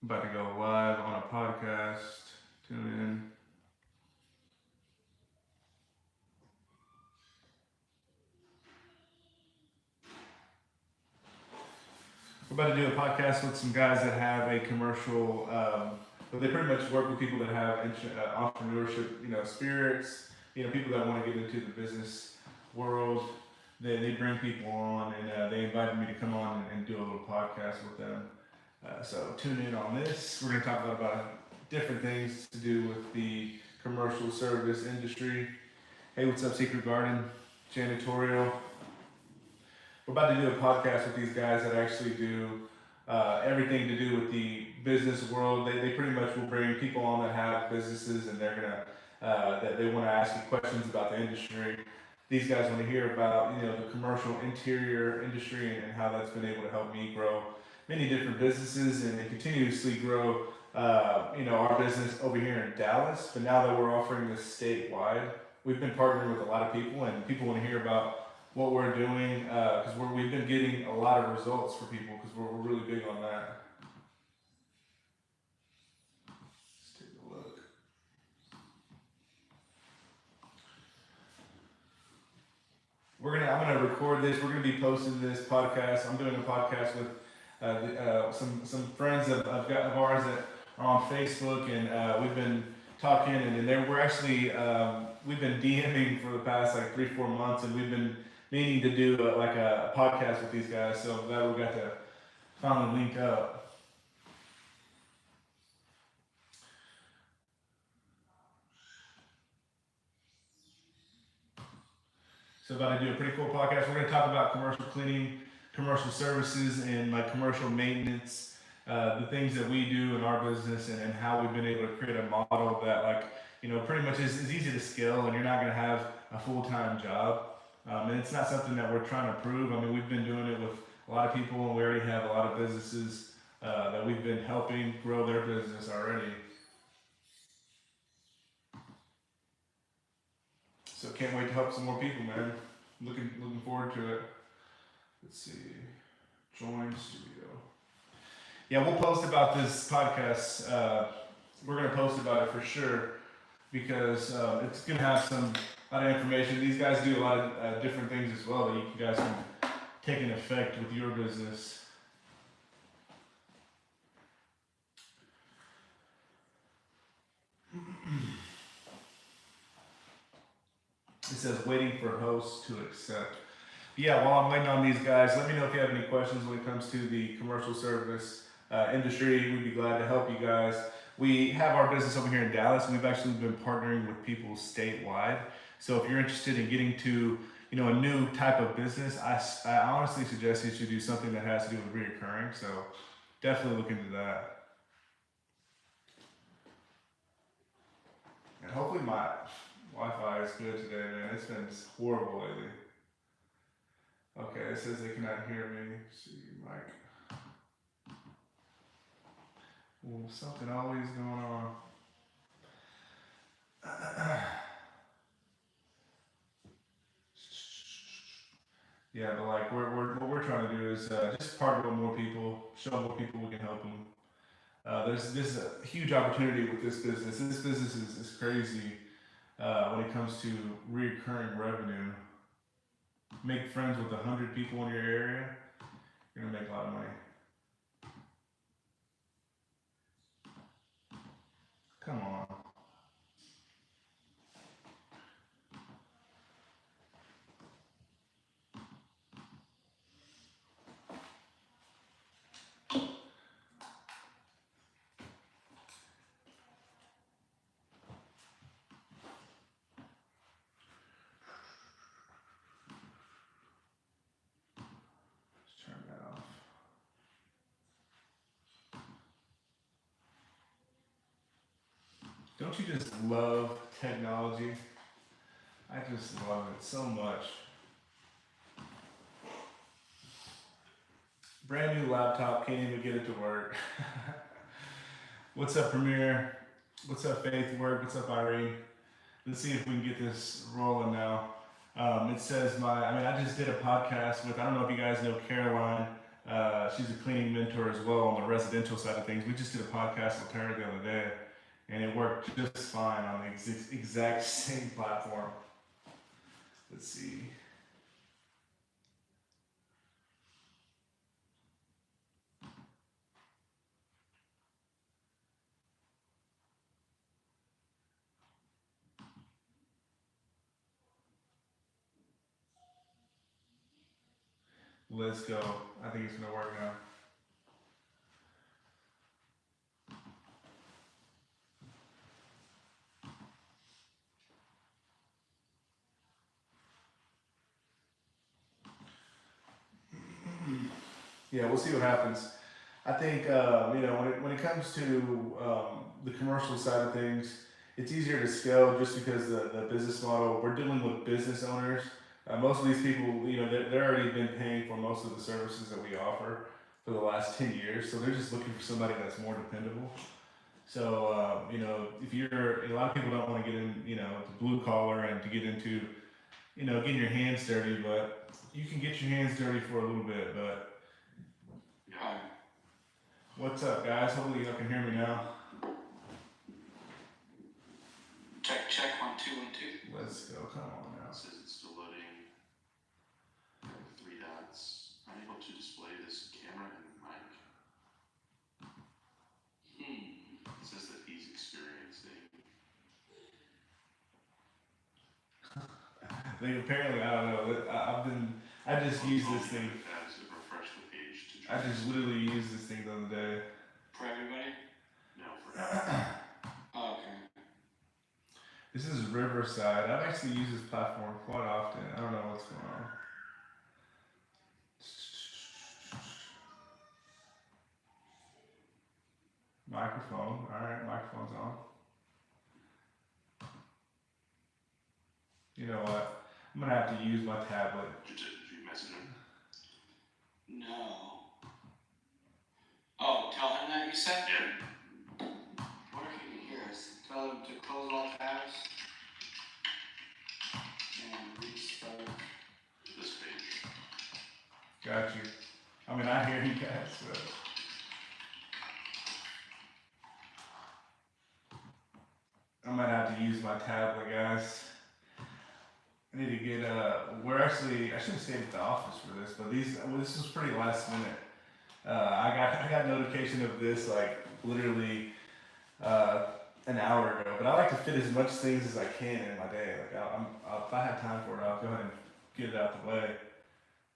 About to go live on a podcast. Tune in. We're about to do a podcast with some guys that have a commercial, but they pretty much work with people that have entrepreneurship, spirits. People that want to get into the business world. They bring people on, and they invited me to come on and do a little podcast with them. So tune in on this. We're going to talk about different things to do with the commercial service industry. Hey, what's up, Secret Garden? Janitorial. We're about to do a podcast with these guys that actually do everything to do with the business world. They pretty much will bring people on that have businesses, and they're gonna that they want to ask you questions about the industry. These guys want to hear about the commercial interior industry and how that's been able to help me grow many different businesses and continuously grow our business over here in Dallas. But now that we're offering this statewide, we've been partnering with a lot of people, and people want to hear about what we're doing because we've been getting a lot of results for people because we're really big on that. Let's take a look. I'm gonna record this. We're gonna be posting this podcast. I'm doing a podcast with some friends of ours that are on Facebook, and we've been talking, and then we're actually we've been DMing for the past like 3-4 months, and we've been meaning to do like a podcast with these guys. So that we got to finally link up. So about to do a pretty cool podcast. We're going to talk about commercial cleaning, commercial services, and like commercial maintenance, the things that we do in our business, and how we've been able to create a model that pretty much is easy to scale, and you're not going to have a full-time job. And it's not something that we're trying to prove. I mean, we've been doing it with a lot of people, and we already have a lot of businesses that we've been helping grow their business already. So can't wait to help some more people, man. Looking forward to it. Let's see. Join studio. Yeah, we'll post about this podcast. We're gonna post about it for sure because it's gonna have some a lot of information. These guys do a lot of different things as well that you guys can take an effect with your business. It says waiting for hosts to accept. Yeah, while I'm waiting on these guys, let me know if you have any questions when it comes to the commercial service industry. We'd be glad to help you guys. We have our business over here in Dallas. We've actually been partnering with people statewide. So if you're interested in getting to a new type of business, I honestly suggest you should do something that has to do with reoccurring. So definitely look into that. And hopefully my Wi-Fi is good today, man. It's been horrible lately. Okay, it says they cannot hear me. Let's see, Mike. Well, something always going on. Yeah, but like what we're trying to do is just partner with more people, show more people we can help them. There's this a huge opportunity with this business. This business is crazy when it comes to recurring revenue. Make friends with 100 people in your area, you're gonna make a lot of money. Come on. Let's turn that off. Don't you just love technology? I just love it so much. Brand new laptop, can't even get it to work. What's up, Premiere? What's up, Faith Work? What's up, Irene? Let's see if we can get this rolling now. It says I just did a podcast with, I don't know if you guys know Caroline She's a cleaning mentor as well on the residential side of things. We just did a podcast with her the other day, and it worked just fine on the exact same platform. Let's see. Let's go. I think it's gonna work now. Yeah, we'll see what happens. I think when it comes to the commercial side of things, it's easier to scale just because the business model. We're dealing with business owners. Most of these people, they're already been paying for most of the services that we offer for the last 10 years. So they're just looking for somebody that's more dependable. So if you're a lot of people don't want to get in, the blue collar and to get into, getting your hands dirty, but you can get your hands dirty for a little bit. But Yeah. what's up, guys? Hopefully y'all can hear me now. Check 1 2 1 2. Let's go. Come on now. It says it's still loading. 3 dots. Unable to display this camera and mic. It says that he's experiencing. They apparently, I don't know. I just used this thing. As it refresh the page to I just literally used this thing the other day. For everybody? No, for everybody. Oh, okay. This is Riverside. I've actually used this platform quite often. I don't know what's going on. Microphone. Alright, microphone's on. You know what? I'm gonna have to use my tablet. Did you message him? No. Oh, tell him that you said? Yeah. Wonder if he can hear us. Tell him to close all tabs and restart. This page. Got you. I mean, I hear you guys, but. I might have to use my tablet, guys. I need to get, I should have stayed at the office for this, but this was pretty last minute. I got notification of this, like, literally, an hour ago, but I like to fit as much things as I can in my day. Like, if I have time for it, I'll go ahead and get it out the way.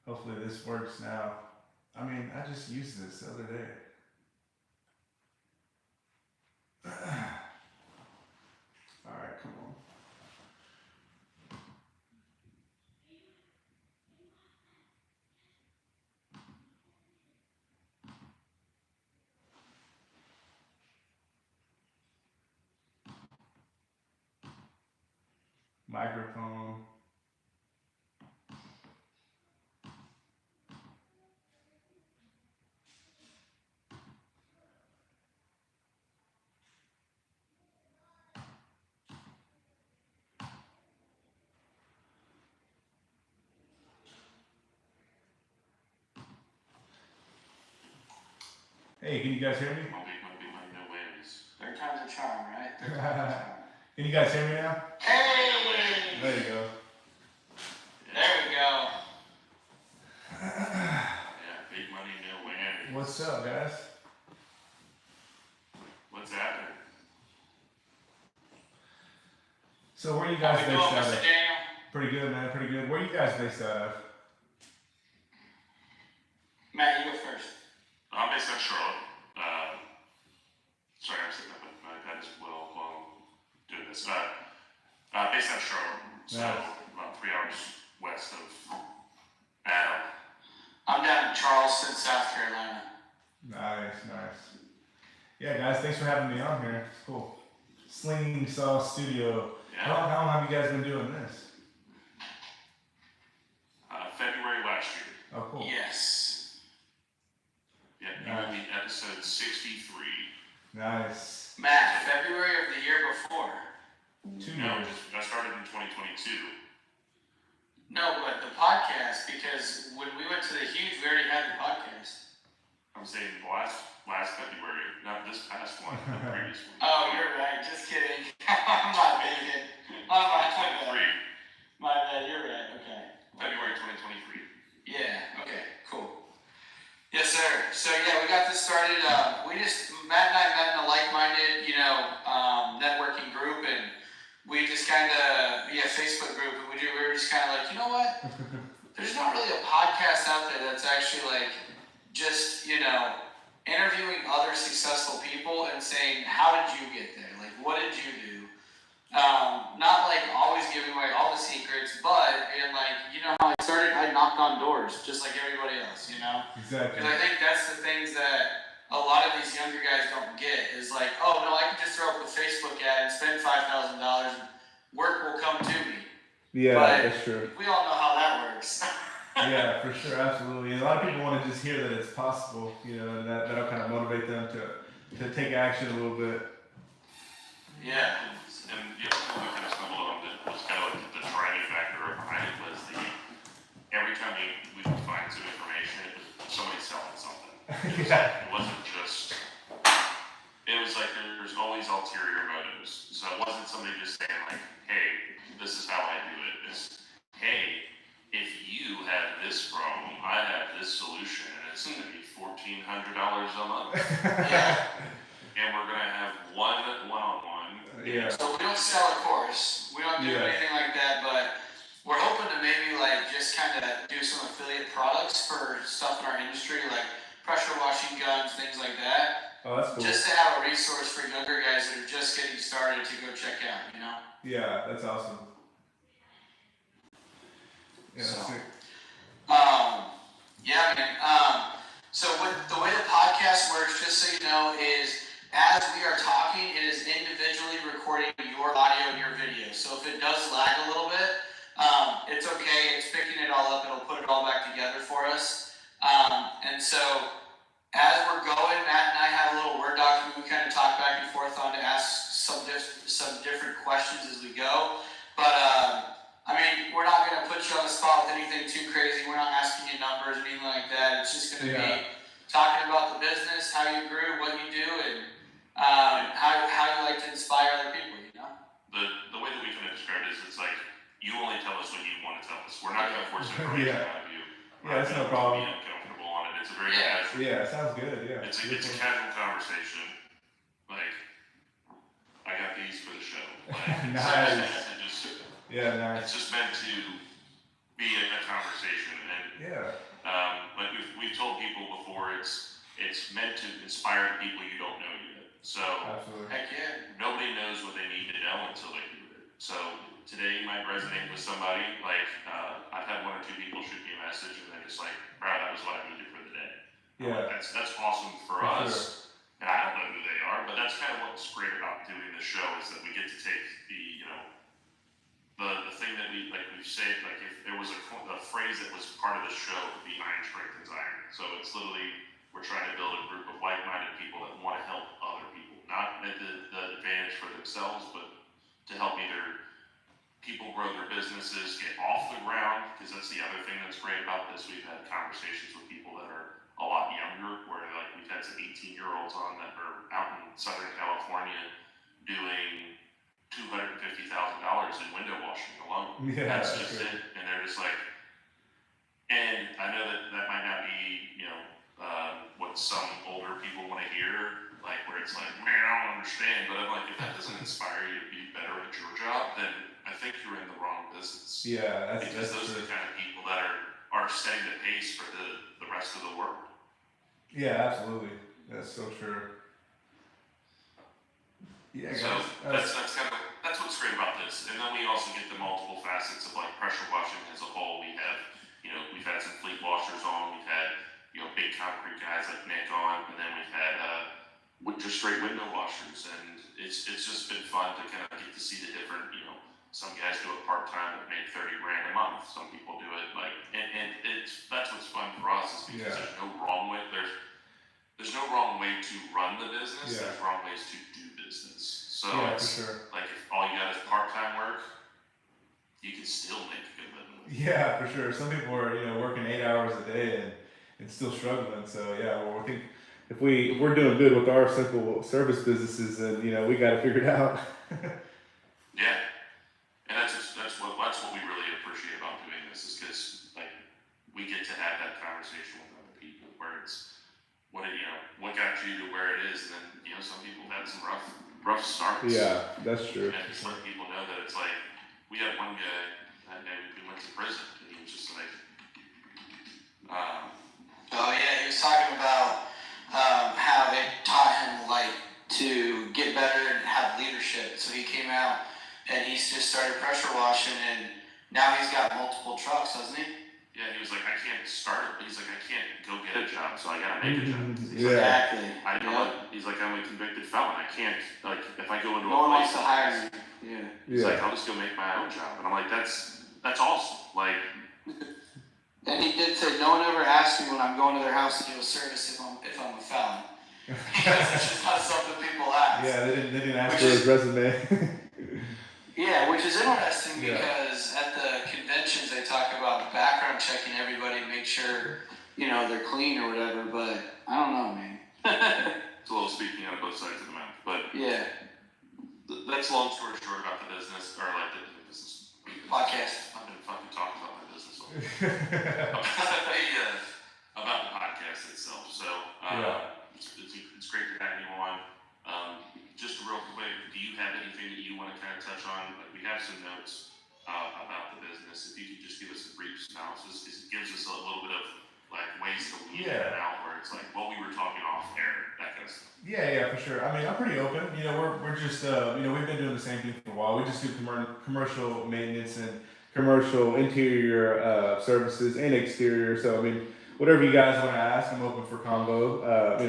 Hopefully this works now. I mean, I just used this the other day. Alright, come on. Microphone. Hey, can you guys hear me? Might be no wins. Third time's a charm, right? Third time's a charm. Can you guys hear me now? Hey! There you go. There we go. Yeah, big money, no whammies. What's up, guys? What's happening? So where are you How guys we based doing, out Mr. of? Daniel? Pretty good, man. Pretty good. Where are you guys based out of? Matt, you go first. I'm based out of Charlotte. Sorry, I'm sitting up with my iPad as well while I'm doing this. Based out of Charlotte, so Nice. about 3 hours west of Adam. I'm down in Charleston, South Carolina. Nice, nice. Yeah, guys, thanks for having me on here. It's cool. Slinging Saw Studio. Yeah. How long have you guys been doing this? February last year. Oh, cool. Yes. Yeah, you will be episode 63. Nice. Matt, February of the year before. 2 No, years. I started in 2022. No, but the podcast, because when we went to the huge, we already had the podcast. I'm saying last February, not this past one, the previous one. Oh, you're right. Just kidding. I'm not thinking. I'm not thinking. 2023, My bad. You're right. Okay. February 2023. Yeah. Okay. Cool. Yes, sir. So yeah, we got this started. Matt and I met in a like-minded, networking group, and we just kind of Facebook group, and we were just kind of like, you know what? There's not really a podcast out there that's actually like just interviewing other successful people and saying, how did you get there? Like, what did you do? Not like always giving away all the secrets, but in like, how I started, I knocked on doors just like everybody else, Exactly. Because I think that's the things that a lot of these younger guys don't get is like, oh no, I can just throw up a Facebook ad and spend $5,000 and work will come to me. Yeah, But that's true. we all know how that works. Yeah, for sure, absolutely. And a lot of people want to just hear that it's possible, and that'll kind of motivate them to take action a little bit. Yeah. And the other thing we kind of stumbled on that was kind of like the driving factor behind it was every time we would find some information, somebody selling something. Yeah. It wasn't just, it was like there's always ulterior motives. So it wasn't somebody just saying like, hey, this is how I do it. It's, hey, if you have this problem, I have this solution, and it's going to be $1,400 a month. Yeah. And we're going to have one-on-one. Yeah. So we don't sell a course. We don't do anything like that, but we're hoping to maybe like just kind of do some affiliate products for stuff in our industry, like pressure washing guns, things like that. Oh, that's cool. Just to have a resource for younger guys that are just getting started to go check out, Yeah, that's awesome. Yeah, So, that's sick. yeah, man. So the way the podcast works, just so you know, is as we are talking, it is individually recording your audio and your video. So if it does lag a little bit, it's okay. It's picking it all up. It'll put it all back together for us. And so as we're going, Matt and I have a little Word document we kind of talk back and forth on to ask some different questions as we go. But we're not going to put you on the spot with anything too crazy. We're not asking you numbers or anything like that. It's just going to be talking about the business, how you grew, what you do, and how you like to inspire other people, The way that we kind of describe it is it's like you only tell us what you want to tell us. We're not going to force information out of you. Yeah, that's no problem. Be uncomfortable on it. It's a very casual. Yeah, it sounds good. Yeah. It's a casual conversation. Like, I got these for the show. Like, Nice. It's Nice. just meant to be a conversation, and like we've told people before, it's meant to inspire the people you don't know yet. So Absolutely. Heck yeah. nobody knows what they need to know until they do it. So today you might resonate with somebody. Like I've had one or two people shoot me a message, and they're just like, "Brad, that was what I needed for the day." Yeah. Like, that's awesome for us. Sure. And I don't know who they are, but that's kind of what's great about doing the show is that we get to take the thing that we've said, like if there was a phrase that was part of the show, it would be iron strengthens iron. So it's literally, we're trying to build a group of like-minded people that want to help other people, not at the advantage for themselves, but to help either people grow their businesses, get off the ground, because that's the other thing that's great about this. We've had conversations with people that are a lot younger, where like we've had some 18-year-olds on that are out in Southern California doing $250,000 in window washing alone. Yeah, that's just it. And they're just like, and I know that might not be, what some older people want to hear, like where it's like, man, I don't understand. But I'm like, if that doesn't inspire you to be better at your job, then I think you're in the wrong business. Yeah, because those are the kind of people that are setting the pace for the rest of the world. Yeah, absolutely. That's so true. Yeah, so that's what's great about this. And then we also get the multiple facets of like pressure washing as a whole. We have, we've had some fleet washers on, we've had, big concrete guys like Nick on, and then we've had just straight window washers. And it's just been fun to kind of get to see the different, some guys do it part-time that make $30,000 a month. Some people do it like, and that's what's fun for us is because there's no wrong way. There's no wrong way to run the business. There's wrong ways to do business. So it's like if all you got is part-time work, you can still make a good living. Yeah, for sure. Some people are, working 8 hours a day, and and still struggling. So yeah, well, I think if we're doing good with our simple service businesses, then we got to figure it out. Yeah, and that's what we really appreciate about doing this is because like we get to have that conversation with other people where it's what got you to where it is, and then some people have had some rough starts. Yeah, that's true. And just let people know that it's like we had one guy that we went to prison, and he was just like, Oh yeah, he was talking about how they taught him like to get better and have leadership. So he came out and he's just started pressure washing, and now he's got multiple trucks, doesn't he? yeah, he was like, I can't start it. He's like, I can't go get a job, so I gotta make a job. He's Yeah. Exactly. He's like, I'm a convicted felon. I can't, like, if I go into No a one place, wants to hire me. Yeah. he's like, I'll just go make my own job. And I'm like, that's awesome. Like, And he did say, no one ever asked me when I'm going to their house to do a service if I'm a felon. Because it's just not something people ask. Yeah, they didn't ask Which for is- his resume. Yeah, which is interesting Yeah. because at the conventions they talk about background checking everybody, make sure they're clean or whatever. But I don't know, man. it's a little speaking out of both sides of the mouth. But Yeah, that's long story short about the business, or like the business. podcast. I've been fucking talking about my business all day. About the podcast itself. So, Yeah. it's great to have you on. Just real quick, do you have anything that you want to kind of touch on? Like, we have some notes about the business. If you could just give us a brief synopsis, because it gives us a little bit of like ways to weed it out, where it's like what we were talking off air, that kind of stuff. Yeah, for sure. I mean, I'm pretty open. We're just we've been doing the same thing for a while. We just do commercial maintenance and commercial interior services and exterior. So I mean, whatever you guys want to ask, I'm open for combo.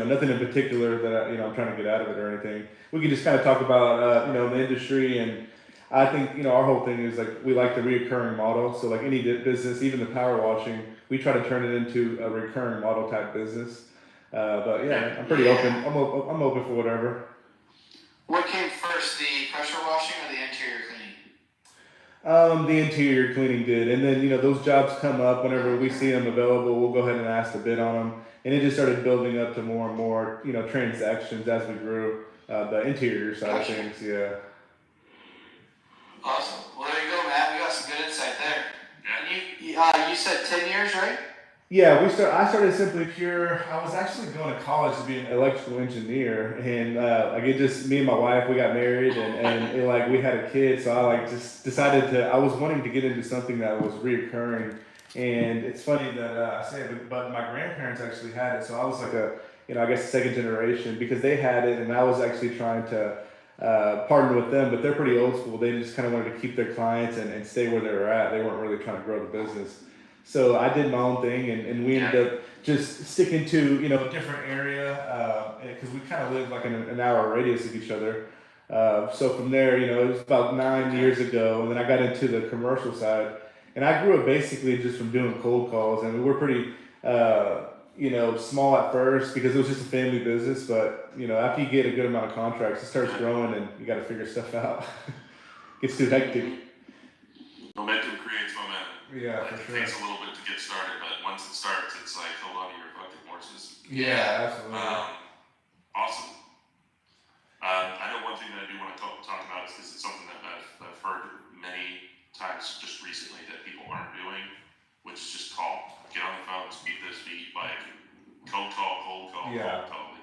Nothing in particular that I'm trying to get out of it or anything. We can just kind of talk about the industry, and I think our whole thing is like we like the reoccurring model. So like any business, even the power washing, we try to turn it into a recurring model type business. But yeah, I'm pretty open. I'm open for whatever. What came first, the pressure washing or the interior cleaning? The interior cleaning did, and then those jobs come up whenever we see them available. We'll go ahead and ask to bid on them, and it just started building up to more and more transactions as we grew. The interior side of things, yeah. Awesome. Well, there you go, Matt. We got some good insight there. Yeah. And you said 10 years, right? Yeah, I started Simply Pure. I was actually going to college to be an electrical engineer, and me and my wife, we got married, and we had a kid, so I just decided I was wanting to get into something that was reoccurring. And it's funny that I say it, but my grandparents actually had it, so I was like I guess second generation, because they had it, and I was actually trying to partner with them, but they're pretty old school. They just kind of wanted to keep their clients and stay where they were at. They weren't really trying to grow the business. So I did my own thing, and we ended up just sticking to a different area because we kind of lived like in an hour radius of each other. So from there, it was about 9 years ago, and then I got into the commercial side, and I grew up basically just from doing cold calls, and we were pretty small at first because it was just a family business. But after you get a good amount of contracts, it starts growing, and you got to figure stuff out. Gets too hectic. Momentum creates momentum. Yeah, Like, for it sure. takes a little bit to get started, but once it starts, it's like, hold on to your fucking horses. Yeah, absolutely. Awesome. I know one thing that I do want to talk about is because it's something that I've heard many times just recently that people aren't doing, which is just call. Get on the phone, speak this beat, like cold call,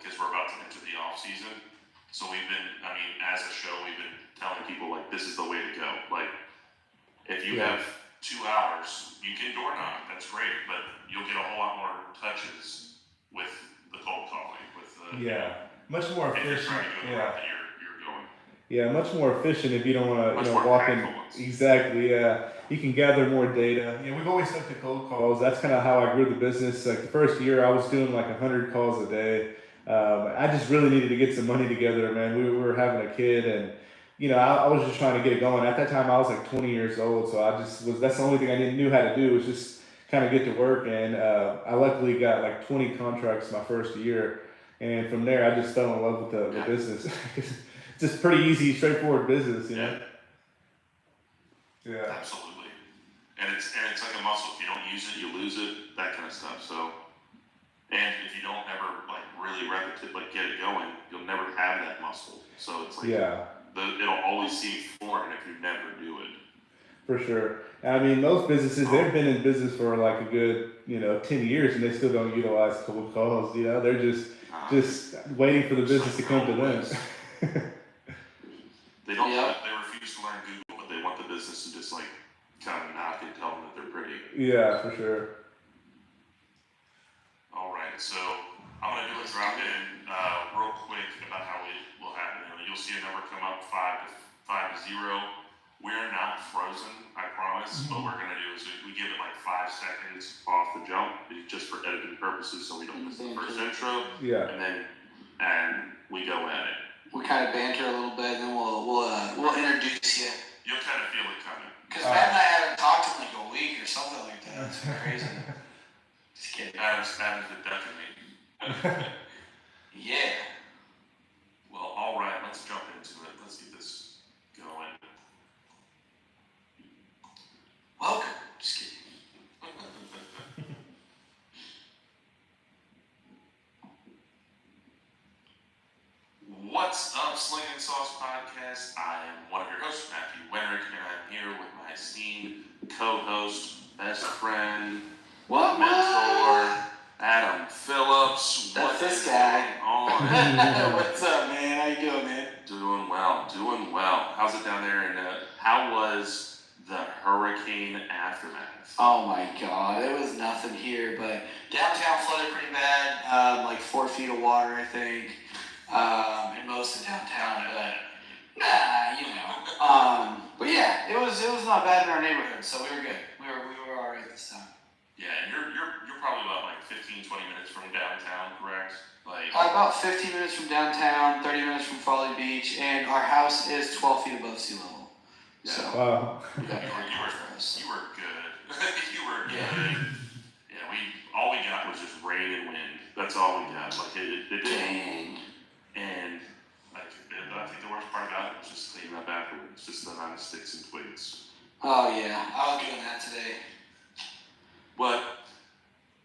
because we're about to enter the off season. So as a show, we've been telling people like this is the way to go. Like if you have 2 hours, you can door knock. That's great, but you'll get a whole lot more touches with the cold calling. Much more If you're efficient. trying to go the route that you're going. Yeah, much more efficient if you don't want Much to more walk in. impactful ones. Exactly. Yeah, you can gather more data. We've always stuck to cold calls. That's kind of how I grew the business. Like the first year, I was doing like 100 calls a day. I just really needed to get some money together, man. We were having a kid, and I was just trying to get it going. At that time, I was like 20 years old, so that's the only thing I knew how to do was just kind of get to work. And I luckily got like 20 contracts my first year, and from there, I just fell in love with the business. It's just pretty easy, straightforward business, Yeah. Yeah. Absolutely. And it's like a muscle. If you don't use it, you lose it. That kind of stuff. So And if you don't ever like really repetitive, like get it going, you'll never have that muscle. So it's like Yeah, it'll always seem foreign if you never do it. for sure. I mean, most businesses, they've been in business for like a good, 10 years and they still don't utilize cold calls. They're just waiting for the business to come to them. They don't. Yep. They refuse to learn Google, but they want the business to just like kind of knock and tell them that they're pretty. Yeah, for sure. All right, so I'm gonna do a drop in real quick about how it will happen. You'll see a number come up 5 to 0. We're not frozen, I promise. What we're gonna do is we give it like 5 seconds off the jump, just for editing purposes, so we don't miss the first intro, Yeah. and we go at it. We kind of banter a little bit, and then we'll introduce you. You'll kind of feel it coming. Because Matt and I haven't talked in like a week or something like that. It's crazy. Just kidding. Adam's been ducking me. Yeah. Well, all right, let's jump into it. Let's get this going. Welcome. Just kidding. What's up, Sling and Sauce Podcast? I am one of your hosts, Matthew Wenrick, and I'm here with my esteemed co-host, best friend, mentor, Adam Phillips. That's What this is guy. going on? What's up, man? How you doing, man? Doing well. How's it down there? And how was the hurricane aftermath? Oh my God, it was nothing here, but downtown flooded pretty bad. Like 4 feet of water, I think. In most of downtown, but but yeah, it was not bad in our neighborhood, so we were good. We were all right this time. Yeah, and you're probably about like 15, 20 minutes from downtown, correct? Like About 15 minutes from downtown, 30 minutes from Folly Beach, and our house is 12 feet above sea level. Yeah. So Wow. yeah, you were good. You were good. Yeah. Yeah, all we got was just rain and wind. That's all we got. Like it didn't. Dang. And like I think the worst part about it was just cleaning up afterwards, just the amount of sticks and twigs. Oh yeah, I was doing that today. But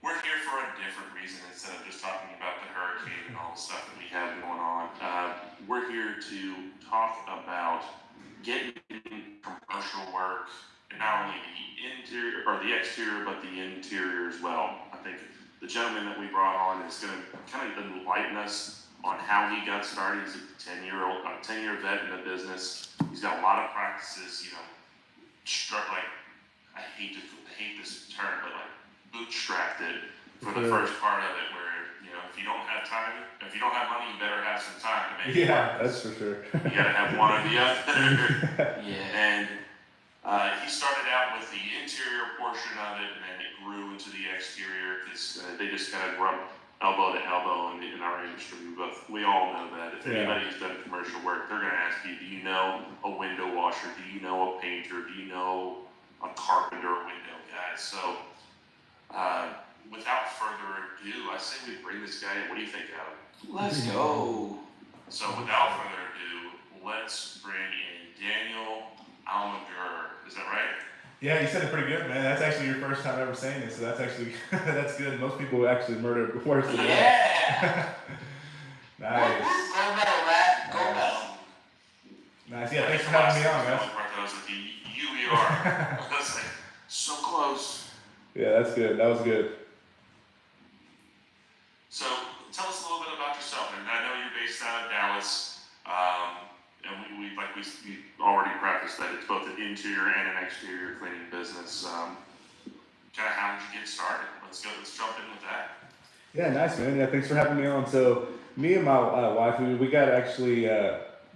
we're here for a different reason instead of just talking about the hurricane and all the stuff that we have going on. We're here to talk about getting commercial work, and not only the interior or the exterior, but the interior as well. I think the gentleman that we brought on is going to kind of enlighten us on how he got started. He's a 10-year vet in the business. He's got a lot of practices, like I hate this term, but like bootstrapped it for the first part of it, where if you don't have time, if you don't have money, you better have some time to make it work. That's for sure. You gotta have one or the other. Yeah. And he started out with the interior portion of it, and then it grew into the exterior, because they just kind of rub elbow to elbow in our industry. But we all know that if anybody's done commercial work, they're going to ask you, do you know a window washer? Do you know a painter? Do you know a carpenter or window guy? So without further ado, I say we bring this guy in. What do you think, Adam? Let's go. So without further ado, let's bring in Daniel Almaguer. Is that right? Yeah, you said it pretty good, man. That's actually your first time ever saying it, so that's actually that's good. Most people actually murder worse than that. Yeah. Nice. Go metal, Matt. Go metal. Nice. Yeah, thanks for having me on, I man. was at the UER. I was like, so close. Yeah, that's good. That was good. So tell us a little bit about yourself. And I know you're based out of Dallas. And we already practiced that it's both an interior and an exterior cleaning business. Kind of how did you get started? Let's jump in with that. Yeah, nice, man. Yeah, thanks for having me on. So me and my wife, we got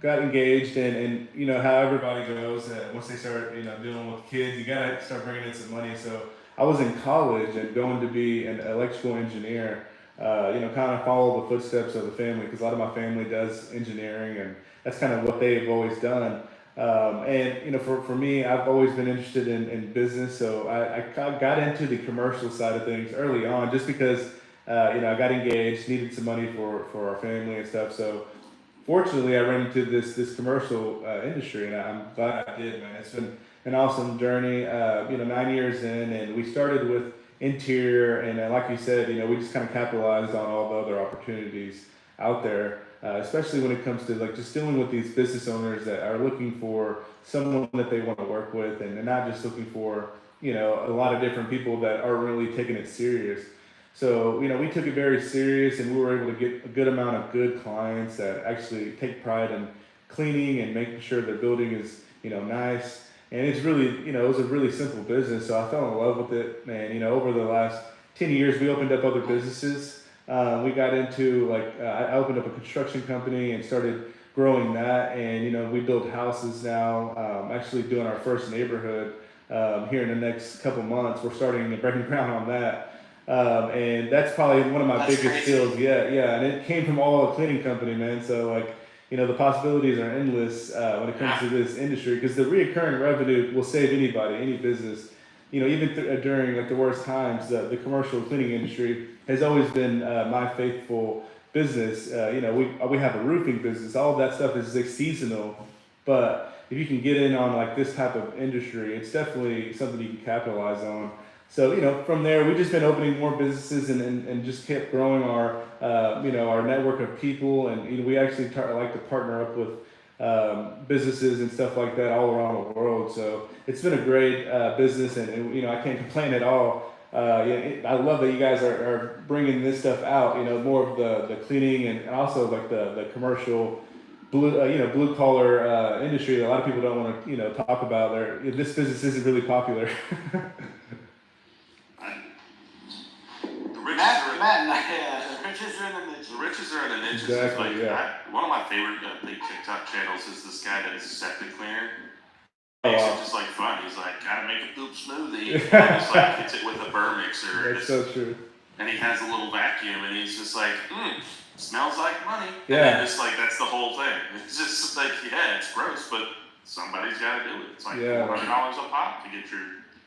engaged, and how everybody goes once they start dealing with kids, you gotta start bringing in some money. So I was in college and going to be an electrical engineer. Kind of follow the footsteps of the family, because a lot of my family does engineering, and that's kind of what they've always done. For me, I've always been interested in business, so I got into the commercial side of things early on, just because I got engaged, needed some money for our family and stuff. So fortunately, I ran into this commercial industry, and I'm glad I did, man. It's been an awesome journey. 9 years in, and we started with interior, and like you said, we just kind of capitalized on all the other opportunities out there, especially when it comes to like just dealing with these business owners that are looking for someone that they want to work with, and they're not just looking for a lot of different people that are really taking it serious. So we took it very serious, and we were able to get a good amount of good clients that actually take pride in cleaning and making sure their building is nice. And it's really, it was a really simple business. So I fell in love with it. And, over the last 10 years, we opened up other businesses. We got into I opened up a construction company and started growing that. And, we build houses now, actually doing our first neighborhood here in the next couple months. We're starting to breaking ground on that. And that's probably one of my biggest crazy. skills. Yeah. And it came from all a cleaning company, man. So the possibilities are endless when it comes to this industry, because the reoccurring revenue will save anybody, any business. Even during the worst times, the commercial cleaning industry has always been my faithful business. We have a roofing business. All of that stuff is seasonal, but if you can get in on this type of industry, it's definitely something you can capitalize on. So, from there, we've just been opening more businesses and just kept growing our, our network of people. And, we actually like to partner up with businesses and stuff like that all around the world. So it's been a great business, and, I can't complain at all. I love that you guys are bringing this stuff out, more of the cleaning and also the commercial blue collar industry that a lot of people don't want to, talk about. This business isn't really popular. Matt and I, the riches are in the niches. The riches are in the niches. Exactly, It's yeah. one of my favorite big TikTok channels is this guy that is a septic cleaner. Oh, It's wow. just fun. He's like, gotta make a poop smoothie. And he's like, hits it with a burr mixer. That's so true. And he has a little vacuum, and he's just like, smells like money. Yeah. And it's that's the whole thing. It's just it's gross, but somebody's gotta do it. It's like Yeah. $400 a pop to get your.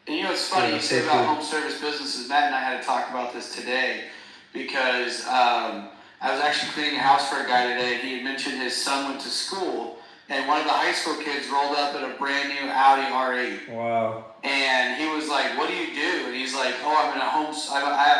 And it's funny Yeah, you say so about true. home service businesses. Matt and I had to talk about this today because I was actually cleaning a house for a guy today. He had mentioned his son went to school, and one of the high school kids rolled up in a brand new Audi R8. Wow. And he was like, "What do you do?" And he's like, "Oh, I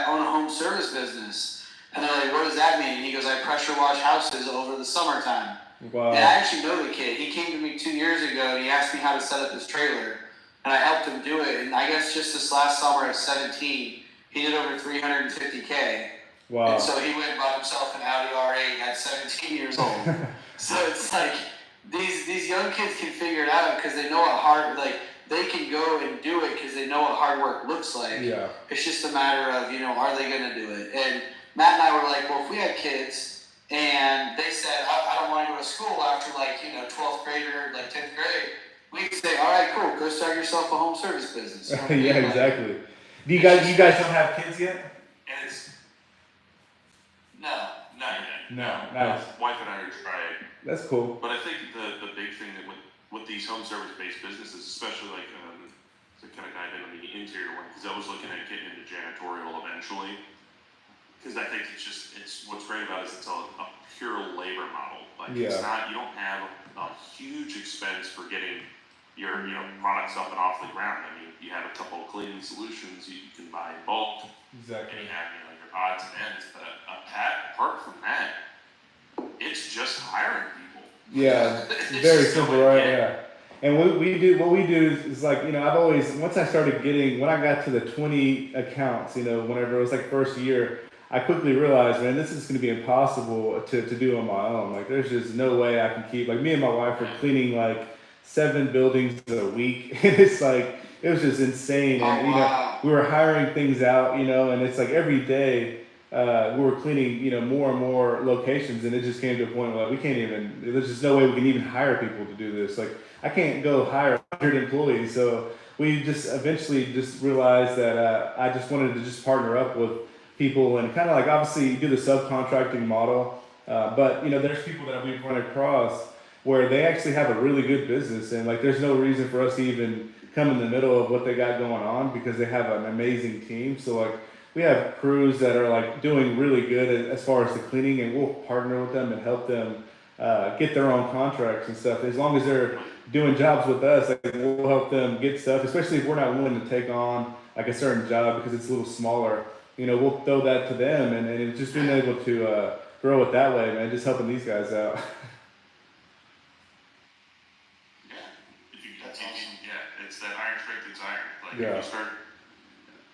own a home service business." And they're like, "What does that mean?" And he goes, "I pressure wash houses over the summertime." Wow. And I actually know the kid. He came to me 2 years ago and he asked me how to set up his trailer. And I helped him do it. And I guess just this last summer at 17, he did over $350K. Wow. And so he went and bought himself an Audi R8 at 17 years old. So it's like these young kids can figure it out because they know what hard, they can go and do it because they know what hard work looks like. Yeah. It's just a matter of, are they going to do it? And Matt and I were like, well, if we had kids and they said, I don't want to go to school after 12th grade or 10th grade, we'd say, all right, cool, go start yourself a home service business. You know what I mean? Yeah, exactly. Do you guys don't have kids yet? And it's No. not yet. No. Nice. Wife and I are trying. That's cool. But I think the big thing that with these home service based businesses, especially to kind of dive into the interior one, because I was looking at getting into janitorial eventually. Because I think it's what's great about it is it's a pure labor model. It's Yeah. not, you don't have a huge expense for getting your products up and off the ground. I mean, you have a couple of cleaning solutions you can buy in bulk, and Exactly. you have your odds and ends. But apart from that, it's just hiring people. Yeah. It's Very just simple, going right? in. Yeah. And what we do is I've always, once I started when I got to the 20 accounts, whenever it was first year, I quickly realized, man, this is going to be impossible to do on my own. There's just no way I can keep, me and my wife were cleaning 7 buildings a week. And it's it was just insane. And, wow. we were hiring things out, and it's every day, we were cleaning, more and more locations. And it just came to a point where we can't even, there's just no way we can even hire people to do this. I can't go hire 100 employees. So we just eventually just realized that I just wanted to just partner up with people and kind of obviously you do the subcontracting model, but there's people that we've run across where they actually have a really good business and there's no reason for us to even come in the middle of what they got going on because they have an amazing team. So we have crews that are doing really good as far as the cleaning, and we'll partner with them and help them get their own contracts and stuff. As long as they're doing jobs with us, we'll help them get stuff, especially if we're not willing to take on like a certain job because it's a little smaller. We'll throw that to them, and it's just being able to grow it that way, man. Just helping these guys out. Yeah, if you, yeah, it's that iron strengthens iron. Like Yeah. if you start,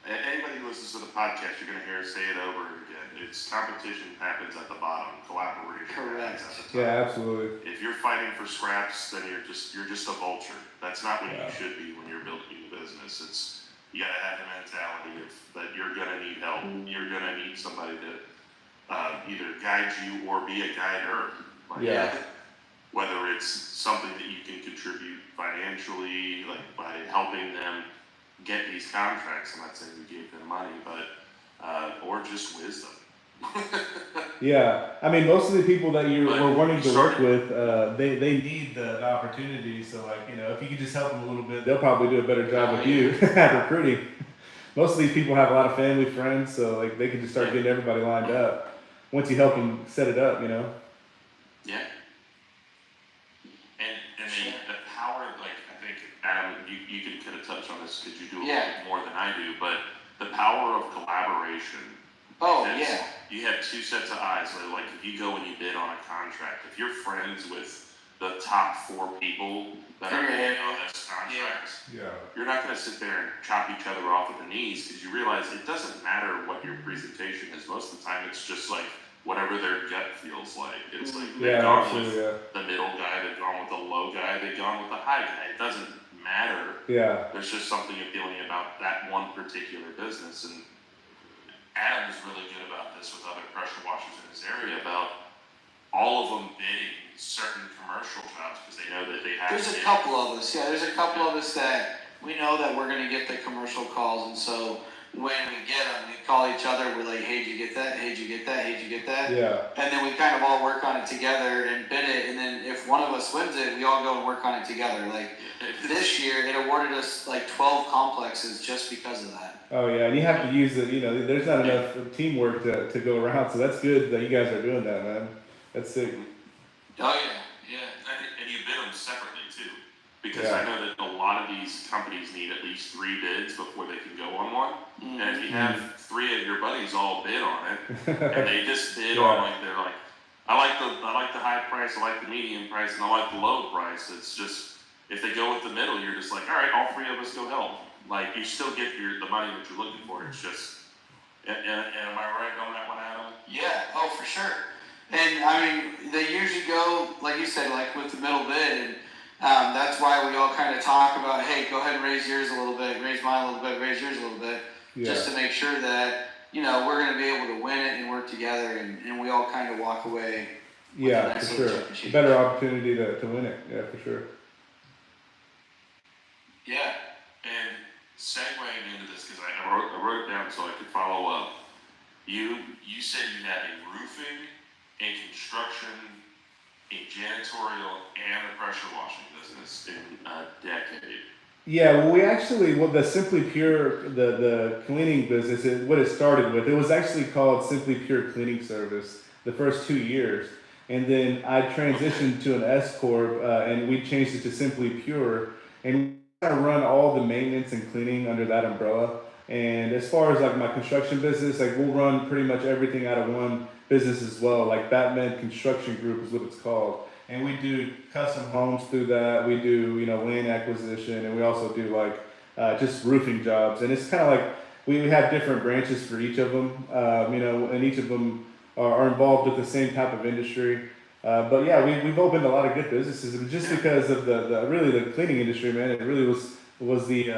anybody who listens to the podcast, you're gonna hear us say it over and again. It's competition happens at the bottom, collaboration Correct. happens at the top. Yeah, absolutely. If you're fighting for scraps, then you're just a vulture. That's not what Yeah. you should be when you're building a business. You gotta have the mentality that you're gonna need help. You're gonna need somebody to either guide you or be a guider. Like, Yeah. whether it's something that you can contribute financially, like by helping them get these contracts. I'm not saying you gave them money, but or just wisdom. Yeah, I mean, most of the people that But we're wanting to work started- with, they need the opportunity. So, like, if you could just help them a little bit, they'll probably do a better job with you at recruiting. Most of these people have a lot of family, friends, so like they can just start getting everybody lined up once you help them set it up. Yeah. And the power, like, I think, Adam, you can kind of touch on this because you do a little bit more than I do, but the power of collaboration. Oh, is yeah. You have two sets of eyes. So, like, if you go and you bid on a contract, if you're friends with the top 4 people that are bidding on this contract, Yeah. you're not going to sit there and chop each other off at the knees because you realize it doesn't matter what your presentation is. Most of the time, it's just like whatever their gut feels like. It's like they've Yeah, gone absolutely. with Yeah. the middle guy, they've gone with the low guy, they've gone with the high guy. It doesn't matter. Yeah. There's just something appealing about that one particular business. And Adam's really good about this with other pressure washers in his area about all of them bidding certain commercial jobs because they know that they have There's a couple of us, there's a couple of us that we know that we're going to get the commercial calls, and so when we get them, we call each other, we're like, hey, did you get that? Hey, did you get that? Hey, did you get that? Yeah. And then we kind of all work on it together and bid it, and then if one of us wins it, we all go and work on it together. Like, this year, it awarded us like 12 complexes just because of that. Oh yeah, and you have to use it. There's not enough teamwork to go around, so that's good that you guys are doing that, man. That's sick. Oh, yeah. And you bid them separately too. Because Yeah. I know that a lot of these companies need at least 3 bids before they can go on one. Mm. And if you have 3 of your buddies all bid on it, and they just bid Yeah. on they're like, I like the high price, I like the medium price, and I like the low price. It's just if they go with the middle, you're just like, all right, all 3 of us go help. Like you still get the money that you're looking for. It's just, and am I right on that one, Adam? Yeah, oh, for sure. And I mean, the years ago, like you said, like with the middle bid, and that's why we all kind of talk about, hey, go ahead and raise yours a little bit, raise mine a little bit, raise yours a little bit, just to make sure that, we're going to be able to win it and work together, and we all kind of walk away. Yeah, Nice for little sure. championship. Better opportunity to win it. Yeah, for sure. Yeah. And segueing into this, because I wrote it down so I could follow up. You said you had a roofing, a construction, a janitorial, and a pressure washing business in a decade. Yeah, well, the Simply Pure, the cleaning business, what it started with, it was actually called Simply Pure Cleaning Service the first 2 years. And then I transitioned to an S Corp, and we changed it to Simply Pure. And I run all the maintenance and cleaning under that umbrella. And as far as like my construction business, like we'll run pretty much everything out of one business as well. Like Batman Construction Group is what it's called. And we do custom homes through that. We do, land acquisition, and we also do like just roofing jobs. And it's kind of like we have different branches for each of them, and each of them are involved with the same type of industry. But yeah, we've opened a lot of good businesses, and just because of the cleaning industry, man, it really was the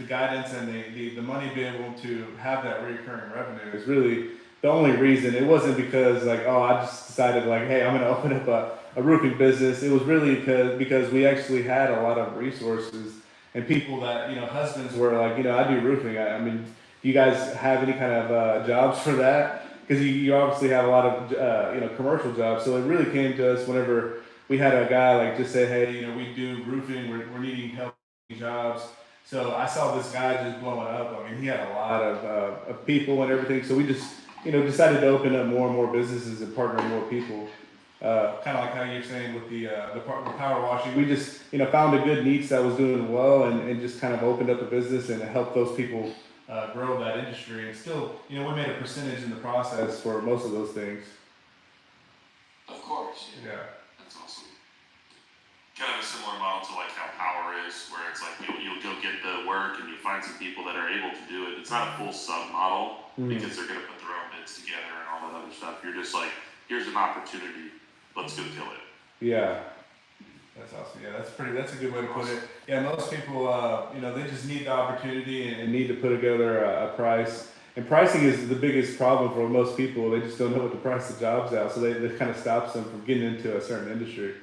guidance and the money being able to have that recurring revenue is really the only reason. It wasn't because like, oh, I just decided like, hey, I'm going to open up a roofing business. It was really because we actually had a lot of resources and people that, husbands were like, I do roofing. I mean, do you guys have any kind of jobs for that? Because you obviously have a lot of, commercial jobs. So it really came to us whenever we had a guy like just say, hey, we do roofing. We're needing help with jobs. So I saw this guy just blowing up. I mean, he had a lot of people and everything. So we just, decided to open up more and more businesses and partner with more people. kind of like how you're saying with the power washing. We just, found a good niche that was doing well, and just kind of opened up a business and helped those people grow that industry. And still, we made a percentage in the process for most of those things. Of course. Yeah. That's awesome. Kind of a similar model to like how Power is, where it's like you'll go get the work and you find some people that are able to do it. It's not a full sub model because they're gonna put their own bids together and all that other stuff. You're just like, here's an opportunity, let's go kill it. Yeah. That's awesome. Yeah, that's a good way to put it. Yeah, most people, they just need the opportunity and need to put together a price. And pricing is the biggest problem for most people. They just don't know what to price the jobs out, so that kind of stops them from getting into a certain industry.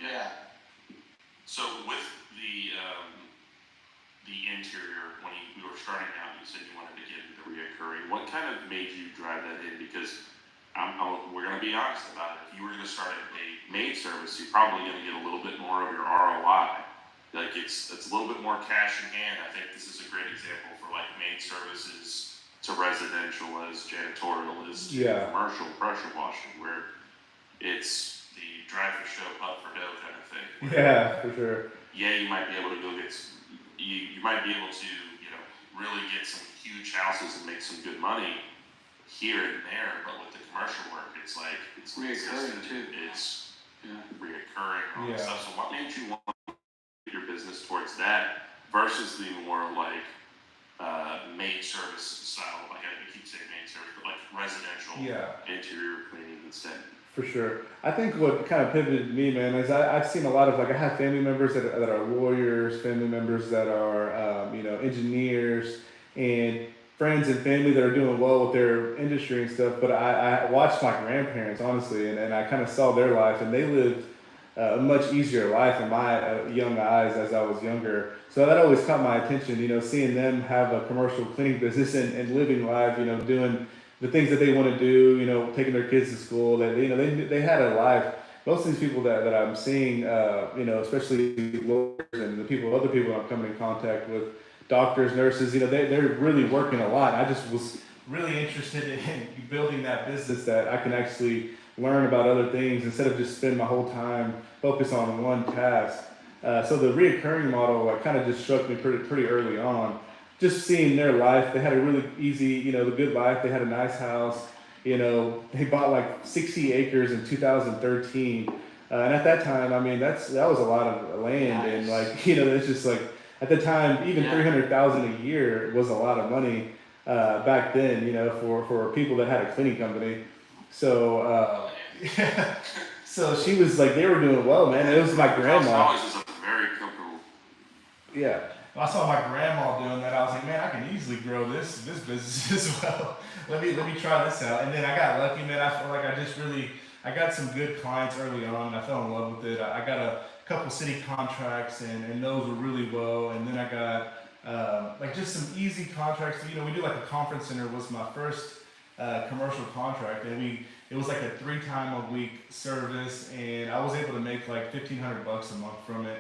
Yeah. So with the interior, when you were starting out, you said you wanted to get into reoccurring. What kind of made you drive that in? Because we're going to be honest about it. If you were going to start a maid service, you're probably going to get a little bit more of your ROI. Like it's a little bit more cash in hand. I think this is a great example for like maid services to residential as janitorial is to commercial pressure washing, where it's the drive for show, putt for dough kind of thing. Yeah, for sure. Yeah, you might be able to go get you might be able to really get some huge houses and make some good money here and there, but with the commercial work, it's like it's reoccurring too. It's reoccurring all this Yeah. stuff. So what made you want your business towards that versus the more like maid service style, like I keep saying maid service, but like residential interior cleaning instead? For sure. I think what kind of pivoted me, man, is I've seen a lot of, like, I have family members that are lawyers, family members that are, engineers, and friends and family that are doing well with their industry and stuff. But I watched my grandparents, honestly, and I kind of saw their life, and they lived a much easier life in my young eyes as I was younger. So that always caught my attention, seeing them have a commercial cleaning business and living life, doing the things that they want to do, taking their kids to school. That they had a life. Most of these people that I'm seeing, especially lawyers and other people I'm coming in contact with, doctors, nurses, they're really working a lot. I just was really interested in building that business that I can actually learn about other things instead of just spend my whole time focused on one task. So the reoccurring model kind of just struck me pretty early on. Just seeing their life, they had a really easy, the good life. They had a nice house. They bought like 60 acres in 2013, and at that time, I mean, that was a lot of land, and like, it's just like at the time, even 300,000 a year was a lot of money back then. For people that had a cleaning company. So, so she was like, they were doing well, man. It was my grandma. Always is a very comfortable. Yeah. I saw my grandma doing that. I was like, man, I can easily grow this business as well. Let me try this out. And then I got lucky, man. I felt like I got some good clients early on, and I fell in love with it. I got a couple city contracts, and those were really well. And then I got like just some easy contracts. We do like a conference center was my first commercial contract, and it was like a 3-time-a-week service, and I was able to make like $1,500 a month from it.